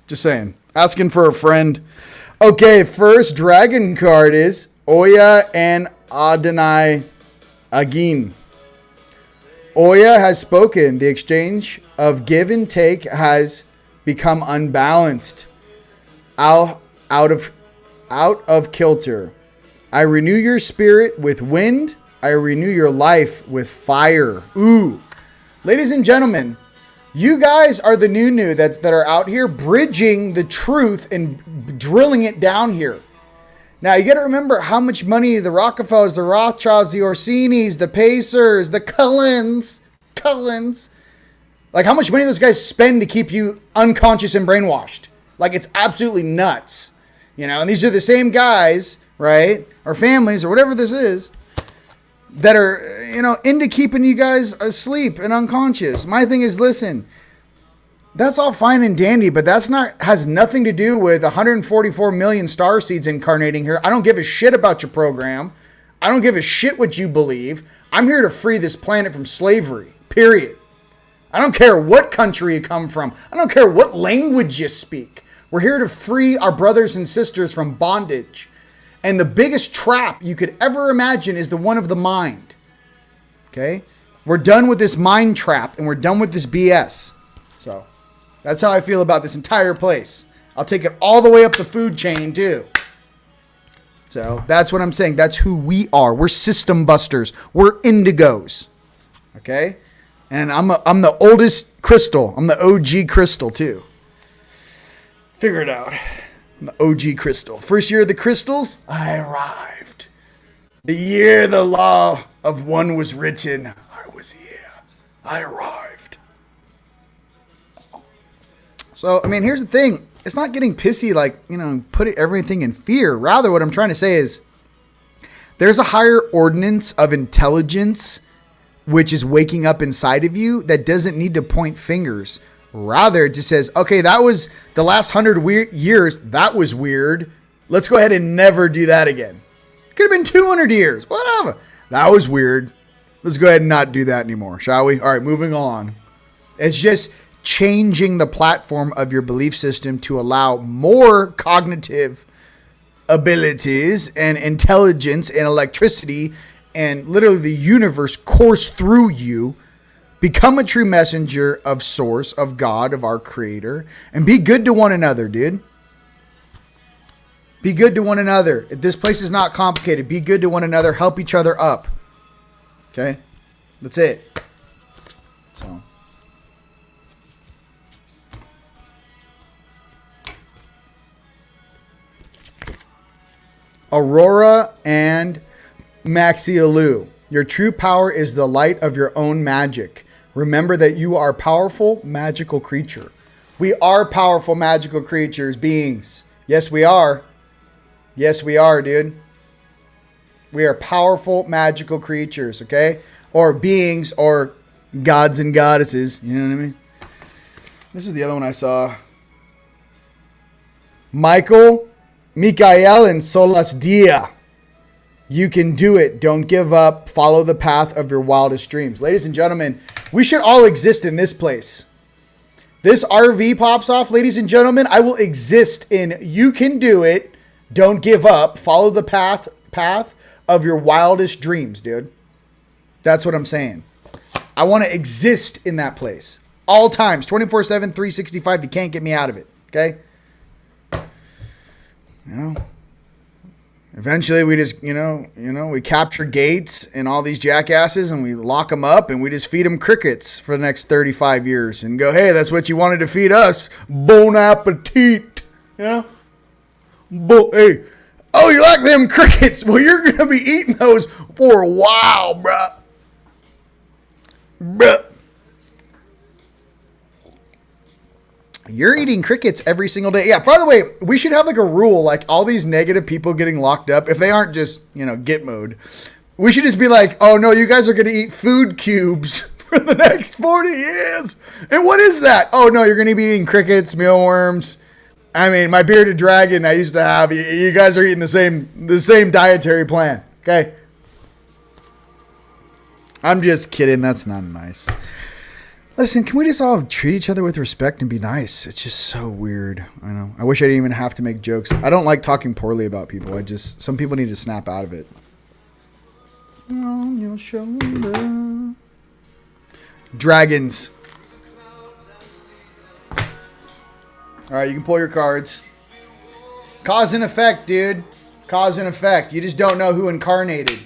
Just saying. Asking for a friend. Okay, first dragon card is Oya and Adonai Agin. Oya has spoken. The exchange of give and take has become unbalanced. Out of kilter. I renew your spirit with wind. I renew your life with fire. Ooh. Ladies and gentlemen, you guys are the new that are out here bridging the truth and drilling it down here. Now, you got to remember how much money the Rockefellers, the Rothschilds, the Orsinis, the Pacers, the Cullens, like how much money those guys spend to keep you unconscious and brainwashed. Like, it's absolutely nuts. You know, and these are the same guys, right? Or families or whatever this is that are, you know, into keeping you guys asleep and unconscious. My thing is, listen, that's all fine and dandy, but has nothing to do with 144 million star seeds incarnating here. I don't give a shit about your program. I don't give a shit what you believe. I'm here to free this planet from slavery, period. I don't care what country you come from. I don't care what language you speak. We're here to free our brothers and sisters from bondage. And the biggest trap you could ever imagine is the one of the mind. Okay? We're done with this mind trap and we're done with this BS. So, that's how I feel about this entire place. I'll take it all the way up the food chain too. So, that's what I'm saying. That's who we are. We're system busters. We're indigos. Okay? And I'm the oldest crystal. I'm the OG crystal too. Figure it out. I'm the OG crystal. First year of the crystals, I arrived. The year the law of one was written, I was here. I arrived. So, I mean, here's the thing. It's not getting pissy like, you know, put everything in fear. Rather, what I'm trying to say is there's a higher ordinance of intelligence which is waking up inside of you that doesn't need to point fingers. Rather, it just says, okay, that was the last 100 years. That was weird. Let's go ahead and never do that again. Could have been 200 years. Whatever. That was weird. Let's go ahead and not do that anymore, shall we? All right, moving on. It's just changing the platform of your belief system to allow more cognitive abilities and intelligence and electricity and literally the universe course through you. Become a true messenger of source, of God, of our creator, and be good to one another, dude. Be good to one another. This place is not complicated. Be good to one another. Help each other up. Okay? That's it. So. Aurora and Maxialu. Your true power is the light of your own magic. Remember that you are a powerful, magical creature. We are powerful, magical creatures, beings. Yes, we are. Yes, we are, dude. We are powerful, magical creatures, okay? Or beings, or gods and goddesses. You know what I mean? This is the other one I saw. Mikael and Solas Dia. You can do it. Don't give up. Follow the path of your wildest dreams. Ladies and gentlemen, we should all exist in this place. This RV pops off, ladies and gentlemen. I will exist in you can do it. Don't give up. Follow the path of your wildest dreams, dude. That's what I'm saying. I want to exist in that place. All times. 24/7, 365. You can't get me out of it. Okay? You know? Eventually, we just, we capture Gates and all these jackasses and we lock them up and we just feed them crickets for the next 35 years and go, hey, that's what you wanted to feed us. Bon appetit. You know? Hey, oh, you like them crickets? Well, you're going to be eating those for a while, bruh. You're eating crickets every single day. Yeah, by the way, we should have like a rule, like all these negative people getting locked up, if they aren't just, git mode, we should just be like, oh no, you guys are going to eat food cubes for the next 40 years. And what is that? Oh no, you're going to be eating crickets, mealworms. I mean, my bearded dragon I used to have, you guys are eating the same dietary plan. Okay. I'm just kidding. That's not nice. Listen, can we just all treat each other with respect and be nice? It's just so weird. I know. I wish I didn't even have to make jokes. I don't like talking poorly about people. Some people need to snap out of it. On your shoulder. Dragons. All right, you can pull your cards. Cause and effect, dude. Cause and effect. You just don't know who incarnated.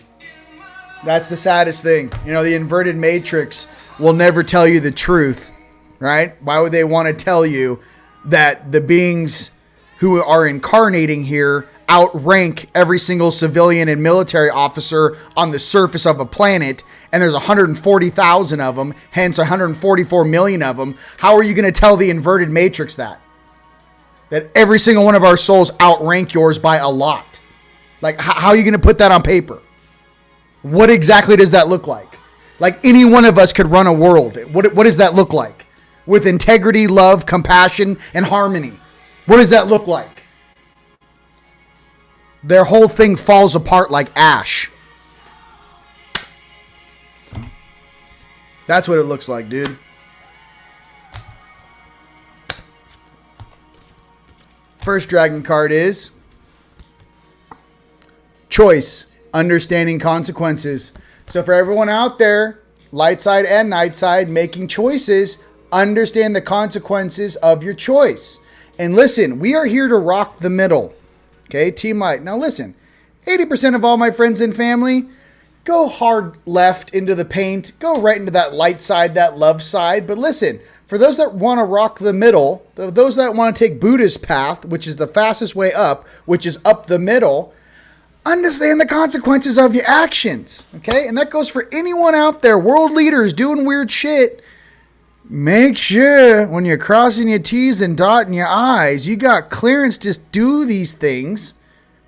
That's the saddest thing. The inverted matrix will never tell you the truth, right? Why would they want to tell you that the beings who are incarnating here outrank every single civilian and military officer on the surface of a planet, and there's 140,000 of them, hence 144 million of them? How are you going to tell the inverted matrix that? that every single one of our souls outrank yours by a lot. Like, how are you going to put that on paper? What exactly does that look like? Like, any one of us could run a world. What does that look like? With integrity, love, compassion, and harmony. What does that look like? Their whole thing falls apart like ash. That's what it looks like, dude. First dragon card is choice, understanding consequences. So for everyone out there, light side and night side, making choices, understand the consequences of your choice. And listen, we are here to rock the middle. Okay, Team Light. Now listen, 80% of all my friends and family, go hard left into the paint. Go right into that light side, that love side. But listen, for those that want to rock the middle, those that want to take Buddha's path, which is the fastest way up, which is up the middle, understand the consequences of your actions. Okay? And that goes for anyone out there, world leaders doing weird shit. Make sure when you're crossing your T's and dotting your I's, you got clearance to do these things.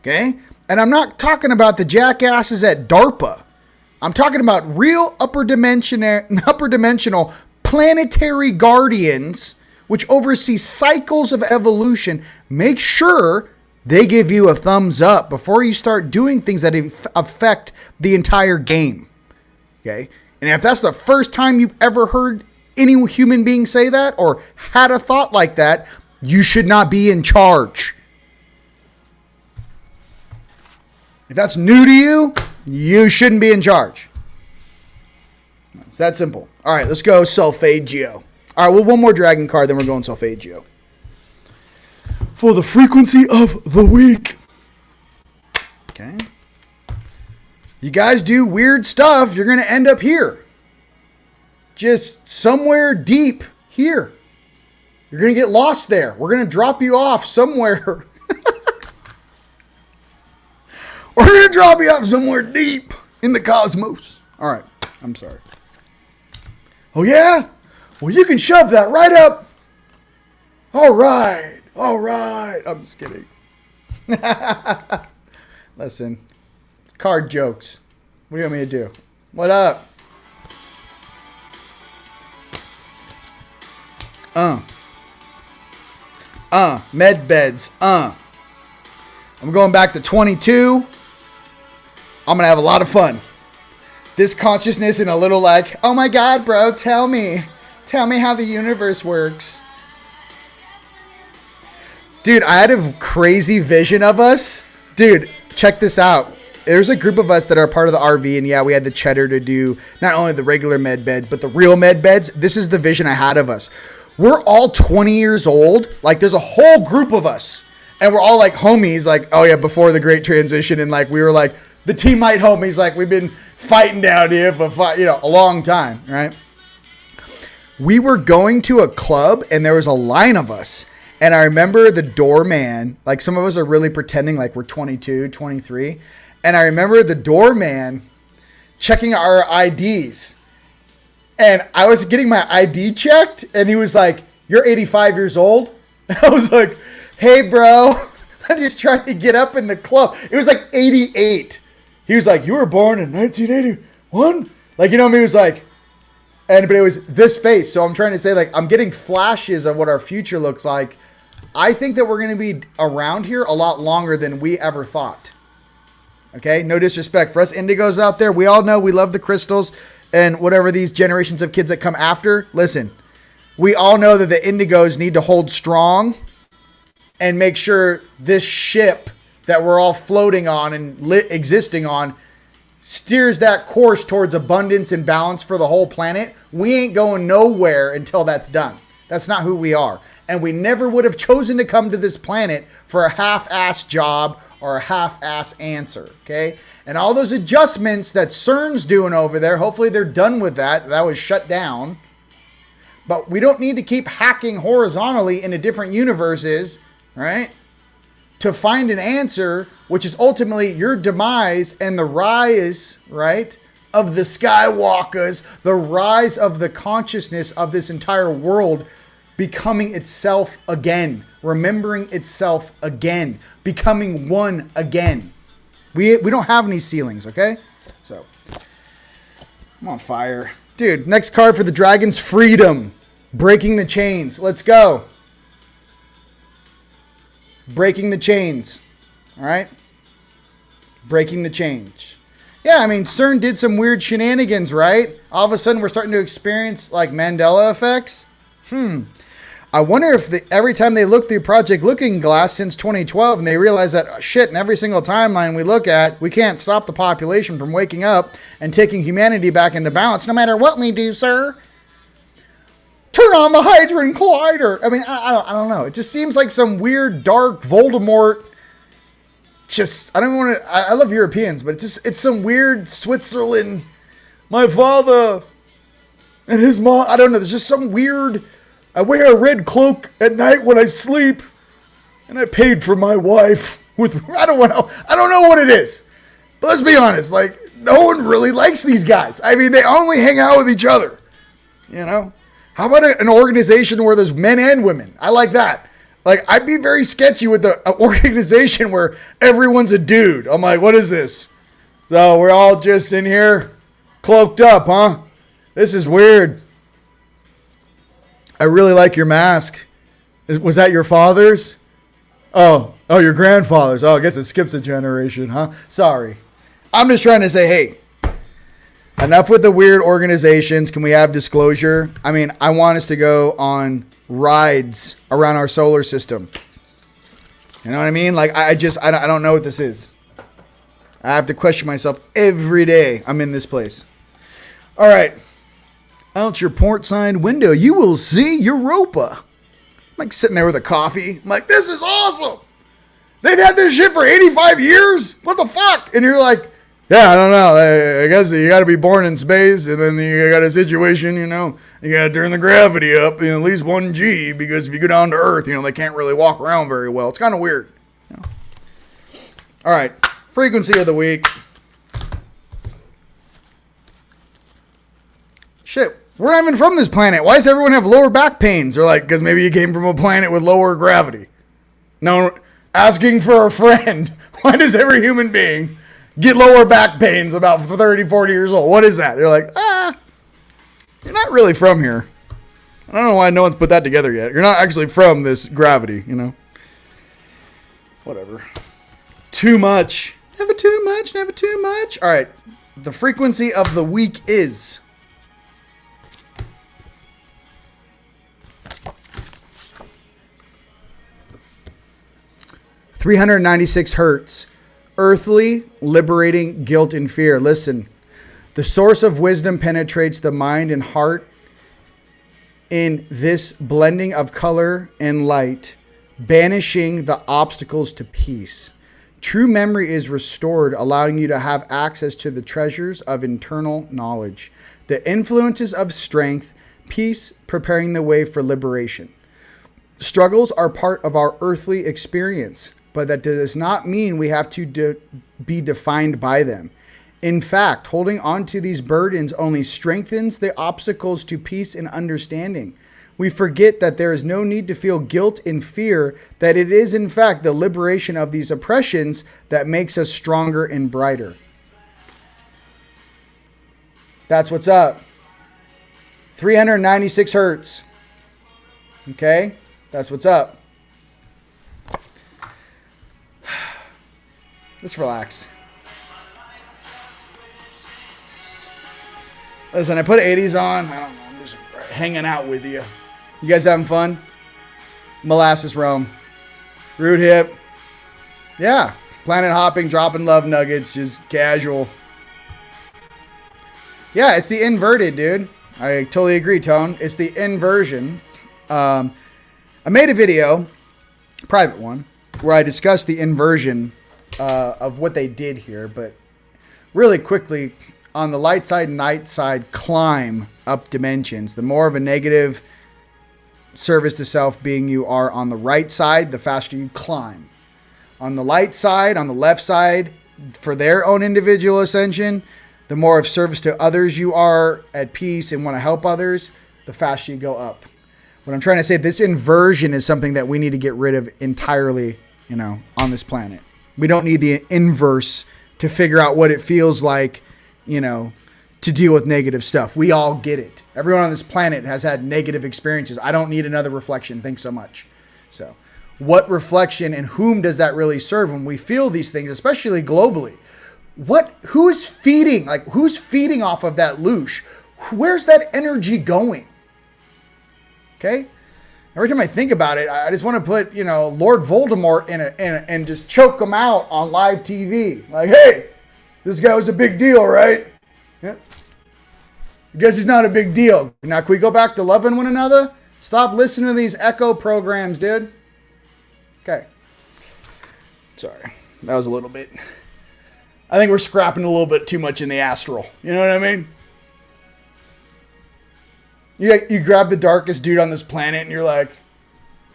Okay? And I'm not talking about the jackasses at DARPA. I'm talking about real upper dimensional planetary guardians which oversee cycles of evolution. Make sure they give you a thumbs up before you start doing things that affect the entire game. Okay? And if that's the first time you've ever heard any human being say that or had a thought like that, you should not be in charge. If that's new to you, you shouldn't be in charge. It's that simple. All right, let's go Solfeggio. All right, well, one more dragon card, then we're going Solfeggio. For the frequency of the week. Okay. You guys do weird stuff, you're going to end up here. Just somewhere deep here. You're going to get lost there. We're going to drop you off somewhere. We're going to drop you off somewhere deep in the cosmos. All right. I'm sorry. Oh, yeah? Well, you can shove that right up. All right. All right. I'm just kidding. Listen. It's card jokes. What do you want me to do? What up? Med beds. I'm going back to 22. I'm going to have a lot of fun. This consciousness and a little like, oh my God, bro, tell me how the universe works. Dude, I had a crazy vision of us. Dude, check this out. There's a group of us that are part of the RV, and yeah, we had the cheddar to do not only the regular med bed, but the real med beds. This is the vision I had of us. We're all 20 years old. Like, there's a whole group of us, and we're all like homies, like, oh yeah, before the great transition, and like, we were like, the Team Might homies, like, we've been fighting down here for, a long time, right? We were going to a club, and there was a line of us, and I remember the doorman, like, some of us are really pretending like we're 22, 23, and I remember the doorman checking our IDs, and I was getting my ID checked, and he was like, you're 85 years old? And I was like, hey, bro, I'm just trying to get up in the club. It was like 88. He was like, you were born in 1981? Like, you know what I mean? He was like, but it was this face. So I'm trying to say, like, I'm getting flashes of what our future looks like. I think that we're going to be around here a lot longer than we ever thought. Okay? No disrespect. For us indigos out there, we all know we love the crystals and whatever these generations of kids that come after. Listen, we all know that the indigos need to hold strong and make sure this ship that we're all floating on and existing on steers that course towards abundance and balance for the whole planet. We ain't going nowhere until that's done. That's not who we are. And we never would have chosen to come to this planet for a half-ass job or a half-ass answer, okay? And all those adjustments that CERN's doing over there, hopefully they're done with that. That was shut down. But we don't need to keep hacking horizontally into different universes, right? To find an answer, which is ultimately your demise and the rise, right, of the Skywalkers, the rise of the consciousness of this entire world becoming itself again, remembering itself again, becoming one again. We don't have any ceilings, okay? So, I'm on fire. Dude, next card for the Dragons, Freedom. Breaking the chains. Let's go. Breaking the chains. All right? Breaking the chains. Yeah, I mean, CERN did some weird shenanigans, right? All of a sudden, we're starting to experience, like, Mandela effects. I wonder if every time they look through Project Looking Glass since 2012 and they realize that, shit, in every single timeline we look at, we can't stop the population from waking up and taking humanity back into balance no matter what we do, sir. Turn on the Hadron Collider. I mean, I don't know. It just seems like some weird, dark Voldemort. I don't want to. I love Europeans, but it's some weird Switzerland. My father and his mom. I don't know. There's just some weird. I wear a red cloak at night when I sleep, and I paid for my wife with. I don't know what it is, but let's be honest. Like, no one really likes these guys. I mean, they only hang out with each other. You know. How about an organization where there's men and women? I like that. Like, I'd be very sketchy with an organization where everyone's a dude. I'm like, what is this? So we're all just in here cloaked up, huh? This is weird. I really like your mask. Was that your father's? Oh, your grandfather's. Oh, I guess it skips a generation, huh? Sorry. I'm just trying to say, hey, enough with the weird organizations. Can we have disclosure? I mean, I want us to go on rides around our solar system. You know what I mean? Like, I don't know what this is. I have to question myself every day I'm in this place. All right. Out your port side window, you will see Europa. I'm like sitting there with a coffee. I'm like, this is awesome. They've had this shit for 85 years? What the fuck? And you're like, yeah, I don't know. I guess you got to be born in space, and then you got a situation, you know, you got to turn the gravity up at least 1G, because if you go down to Earth, you know, they can't really walk around very well. It's kind of weird. You know? All right, frequency of the week. Shit, we're not even from this planet. Why does everyone have lower back pains? Or like, because maybe you came from a planet with lower gravity. No, asking for a friend. Why does every human being get lower back pains about 30, 40 years old? What is that? You're like, you're not really from here. I don't know why no one's put that together yet. You're not actually from this gravity, you know. Whatever. Too much. Never too much, never too much. All right. The frequency of the week is 396 hertz. Earthly, liberating guilt and fear. Listen, the source of wisdom penetrates the mind and heart in this blending of color and light, banishing the obstacles to peace. True memory is restored, allowing you to have access to the treasures of internal knowledge, the influences of strength, peace, preparing the way for liberation. Struggles are part of our earthly experience, but that does not mean we have to be defined by them. In fact, holding on to these burdens only strengthens the obstacles to peace and understanding. We forget that there is no need to feel guilt and fear, that it is in fact the liberation of these oppressions that makes us stronger and brighter. That's what's up. 396 hertz. Okay? That's what's up. Let's relax. Listen, I put 80s on. I don't know, I'm just hanging out with you. You guys having fun? Molasses Rome. Root hip. Yeah. Planet hopping, dropping love nuggets, just casual. Yeah, it's the inverted, dude. I totally agree, Tone. It's the inversion. I made a video, private one, where I discussed the inversion of what they did here, but really quickly, on the light side and night side, climb up dimensions. The more of a negative service to self being you are on the right side, the faster you climb. On the light side, on the left side, for their own individual ascension, the more of service to others you are at peace and want to help others, the faster you go up. What I'm trying to say, this inversion is something that we need to get rid of entirely, on this planet. We don't need the inverse to figure out what it feels like, to deal with negative stuff. We all get it. Everyone on this planet has had negative experiences. I don't need another reflection. Thanks so much. So what reflection and whom does that really serve when we feel these things, especially globally? Who's feeding off of that loosh? Where's that energy going? Okay. Every time I think about it, I just want to put, Lord Voldemort in and just choke him out on live TV. Like, hey, this guy was a big deal, right? Yeah. I guess he's not a big deal. Now, can we go back to loving one another? Stop listening to these echo programs, dude. Okay. Sorry. That was a little bit. I think we're scrapping a little bit too much in the astral. You know what I mean? You grab the darkest dude on this planet and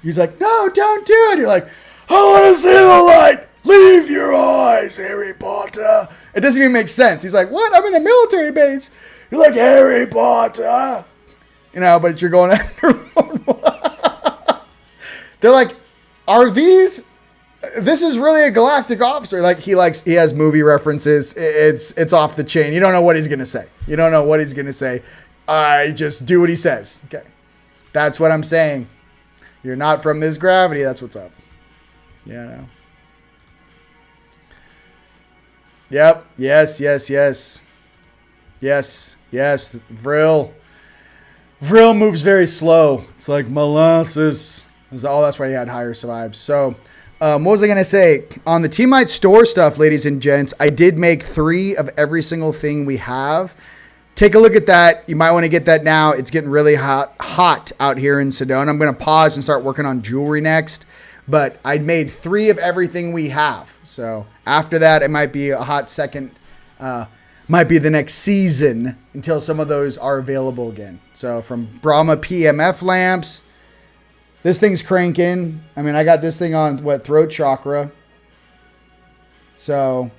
he's like, no, don't do it. You're like, I want to see the light. Leave your eyes, Harry Potter. It doesn't even make sense. He's like, what? I'm in a military base. You're like, Harry Potter. But you're going after They're like, this is really a galactic officer. Like he has movie references. It's off the chain. You don't know what he's going to say. I just do what he says. Okay. That's what I'm saying. You're not from this gravity. That's what's up. Yeah, I know. Yep. Yes. Vril moves very slow. It's like molasses. That's why he had higher survives. So, what was I going to say? On the Teamite store stuff, ladies and gents, I did make 3 of every single thing we have. Take a look at that. You might want to get that now. It's getting really hot out here in Sedona. I'm going to pause and start working on jewelry next. But I made 3 of everything we have. So after that, it might be a hot second. Might be the next season until some of those are available again. So from Brahma PMF lamps. This thing's cranking. I mean, I got this thing on, throat chakra. So...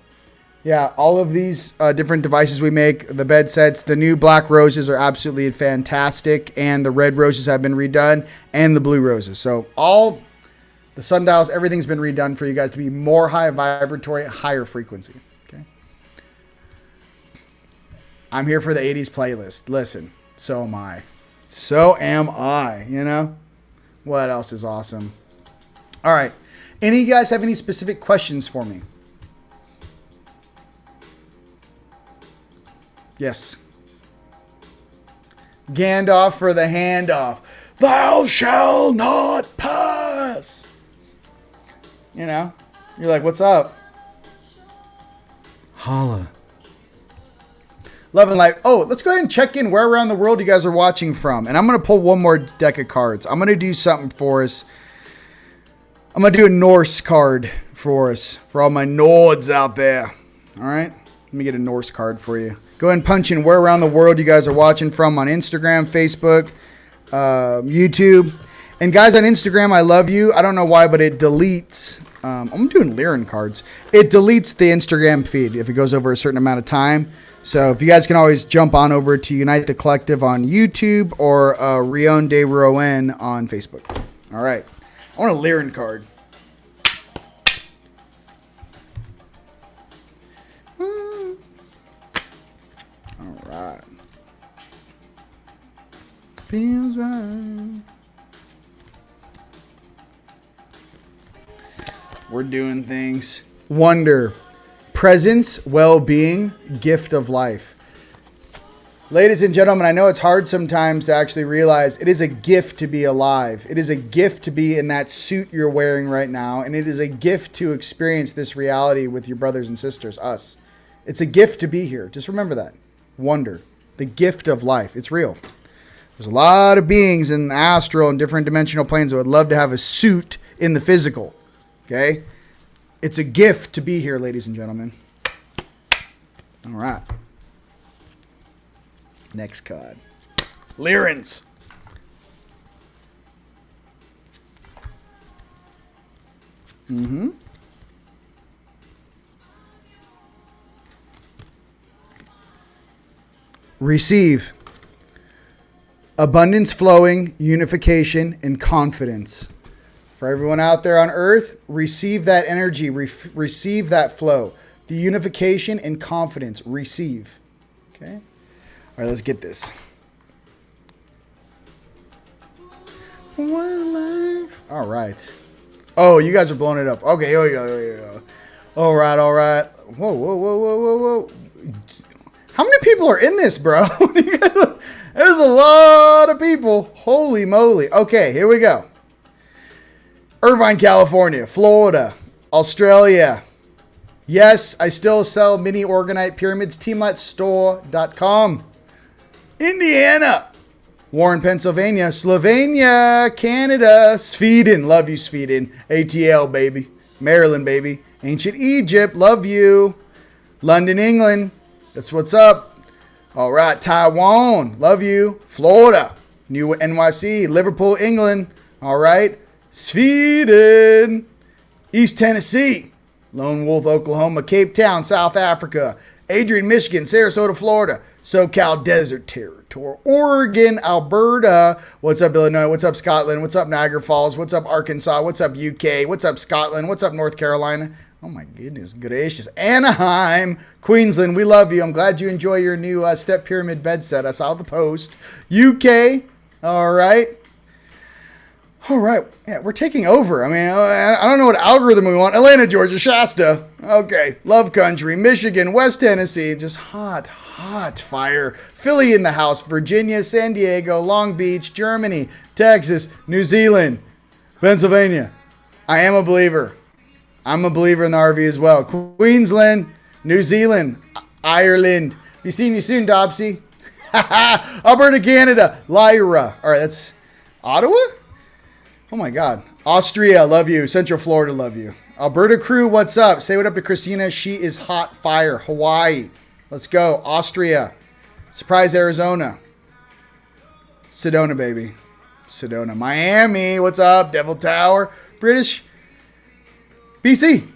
yeah, all of these different devices we make, the bed sets, the new black roses are absolutely fantastic, and the red roses have been redone, and the blue roses. So all the sundials, everything's been redone for you guys to be more high vibratory, higher frequency. Okay. I'm here for the 80s playlist. Listen, so am I. What else is awesome? All right. Any of you guys have any specific questions for me? Yes. Gandalf for the handoff. Thou shalt not pass. You're like, what's up? Holla. Love and light. Oh, let's go ahead and check in where around the world you guys are watching from. And I'm going to pull one more deck of cards. I'm going to do something for us. I'm going to do a Norse card for us. For all my Nords out there. All right. Let me get a Norse card for you. Go ahead and punch in where around the world you guys are watching from on Instagram, Facebook, YouTube. And guys on Instagram, I love you. I don't know why, but it deletes. I'm doing Lyran cards. It deletes the Instagram feed if it goes over a certain amount of time. So if you guys can always jump on over to Unite the Collective on YouTube or Rion de Rouen on Facebook. All right. I want a Lyran card. Right. Feels right. We're doing things. Wonder. Presence, well-being, gift of life. Ladies and gentlemen, I know it's hard sometimes to actually realize it is a gift to be alive. It is a gift to be in that suit you're wearing right now. And it is a gift to experience this reality with your brothers and sisters, us. It's a gift to be here. Just remember that. Wonder, the gift of life. It's real. There's a lot of beings in the astral and different dimensional planes that would love to have a suit in the physical. Okay? It's a gift to be here, ladies and gentlemen. All right. Next card. Lyrans. Mm-hmm. Receive. abundance flowing, unification, and confidence. For everyone out there on Earth, receive that energy, receive that flow. The unification and confidence, receive. Okay? All right, let's get this. One life. All right. Oh, you guys are blowing it up. Okay, here we go. All right. Whoa. How many people are in this, bro? There's a lot of people. Holy moly. Okay, here we go. Irvine, California, Florida, Australia. Yes, I still sell mini organite pyramids. Teamletstore.com. Indiana. Warren, Pennsylvania. Slovenia, Canada. Sweden. Love you, Sweden. ATL, baby. Maryland, baby. Ancient Egypt. Love you. London, England. That's what's up. All right. Taiwan. Love you. Florida. New NYC. Liverpool, England. All right. Sweden, East Tennessee, Lone Wolf, Oklahoma, Cape Town, South Africa, Adrian, Michigan, Sarasota, Florida, SoCal Desert Territory, Oregon, Alberta. What's up, Illinois? What's up, Scotland? What's up, Niagara Falls? What's up, Arkansas? What's up, UK? What's up, Scotland? What's up, North Carolina? Oh my goodness gracious. Anaheim, Queensland, we love you. I'm glad you enjoy your new step pyramid bed set. I saw the post. UK, all right. All right. Yeah, we're taking over. I mean, I don't know what algorithm we want. Atlanta, Georgia, Shasta. Okay. Love Country. Michigan, West Tennessee. Just hot fire. Philly in the house. Virginia, San Diego, Long Beach, Germany, Texas, New Zealand, Pennsylvania. I am a believer. I'm a believer in the RV as well. Queensland, New Zealand, Ireland. Be seeing you soon, Dobsy. Alberta, Canada. Lyra. All right, that's Ottawa? Oh my God. Austria, love you. Central Florida, love you. Alberta crew, what's up? Say what up to Christina. She is hot fire. Hawaii. Let's go. Austria. Surprise, Arizona. Sedona, baby. Sedona. Miami, what's up? Devil Tower. British. BC.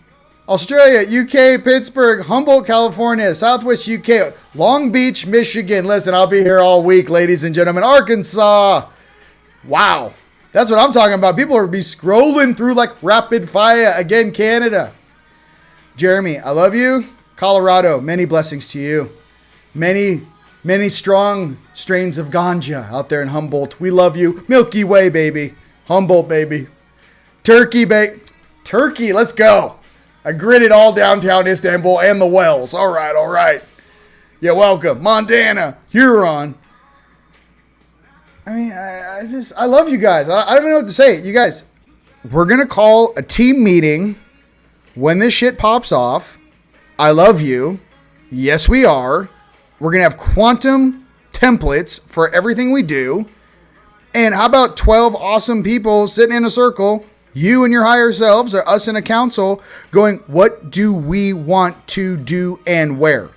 Australia, UK, Pittsburgh, Humboldt, California, Southwest UK, Long Beach, Michigan. Listen, I'll be here all week, ladies and gentlemen. Arkansas. Wow. That's what I'm talking about. People will be scrolling through like rapid fire. Again, Canada. Jeremy, I love you. Colorado, many blessings to you. Many strong strains of ganja out there in Humboldt. We love you. Milky Way, baby. Humboldt, baby. Turkey, Turkey, let's go. I gridded all downtown Istanbul and the Wells. All right. You're welcome. Montana, Huron. I mean, I love you guys. I don't even know what to say. You guys, we're going to call a team meeting when this shit pops off. I love you. Yes, we are. We're going to have quantum templates for everything we do. And how about 12 awesome people sitting in a circle, you and your higher selves, or us in a council, going, what do we want to do and where?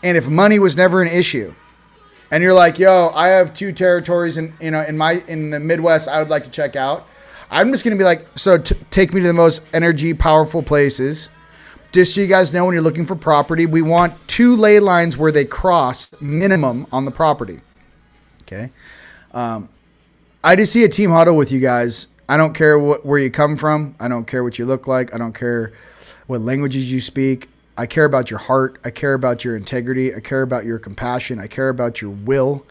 And if money was never an issue, and you're like, yo, I have 2 territories in the Midwest I would like to check out. I'm just going to be like, so take me to the most energy powerful places. Just so you guys know, when you're looking for property, we want 2 ley lines where they cross minimum on the property. Okay. I just see a team huddle with you guys. I don't care where you come from. I don't care what you look like. I don't care what languages you speak. I care about your heart. I care about your integrity. I care about your compassion. I care about your will.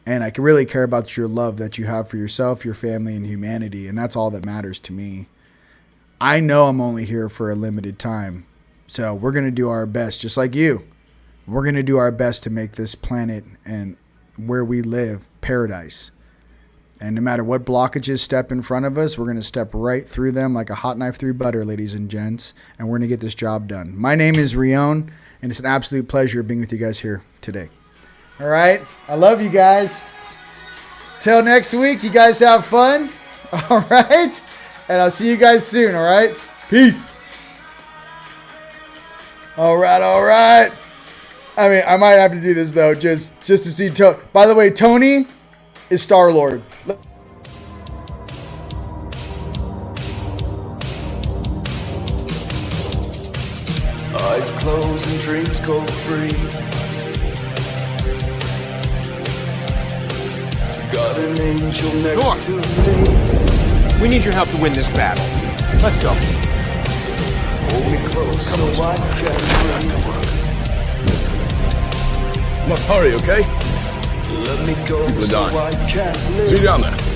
And I really care about your love that you have for yourself, your family, and humanity. And that's all that matters to me. I know I'm only here for a limited time. So we're going to do our best, just like you. We're going to do our best to make this planet and where we live paradise. And no matter what blockages step in front of us, we're going to step right through them like a hot knife through butter, ladies and gents. And we're going to get this job done. My name is Rion, and it's an absolute pleasure being with you guys here today. All right. I love you guys. Till next week, you guys have fun. All right. And I'll see you guys soon. All right. Peace. All right. I mean, I might have to do this, though, just to see. By the way, Tony is Star-Lord. Eyes closed and dreams go free. angel next Sure. to me. We need your help to win this battle. Let's go. Hold me close so I can breathe. Must hurry, okay? Let me go People are so dying. I can See you live. down there.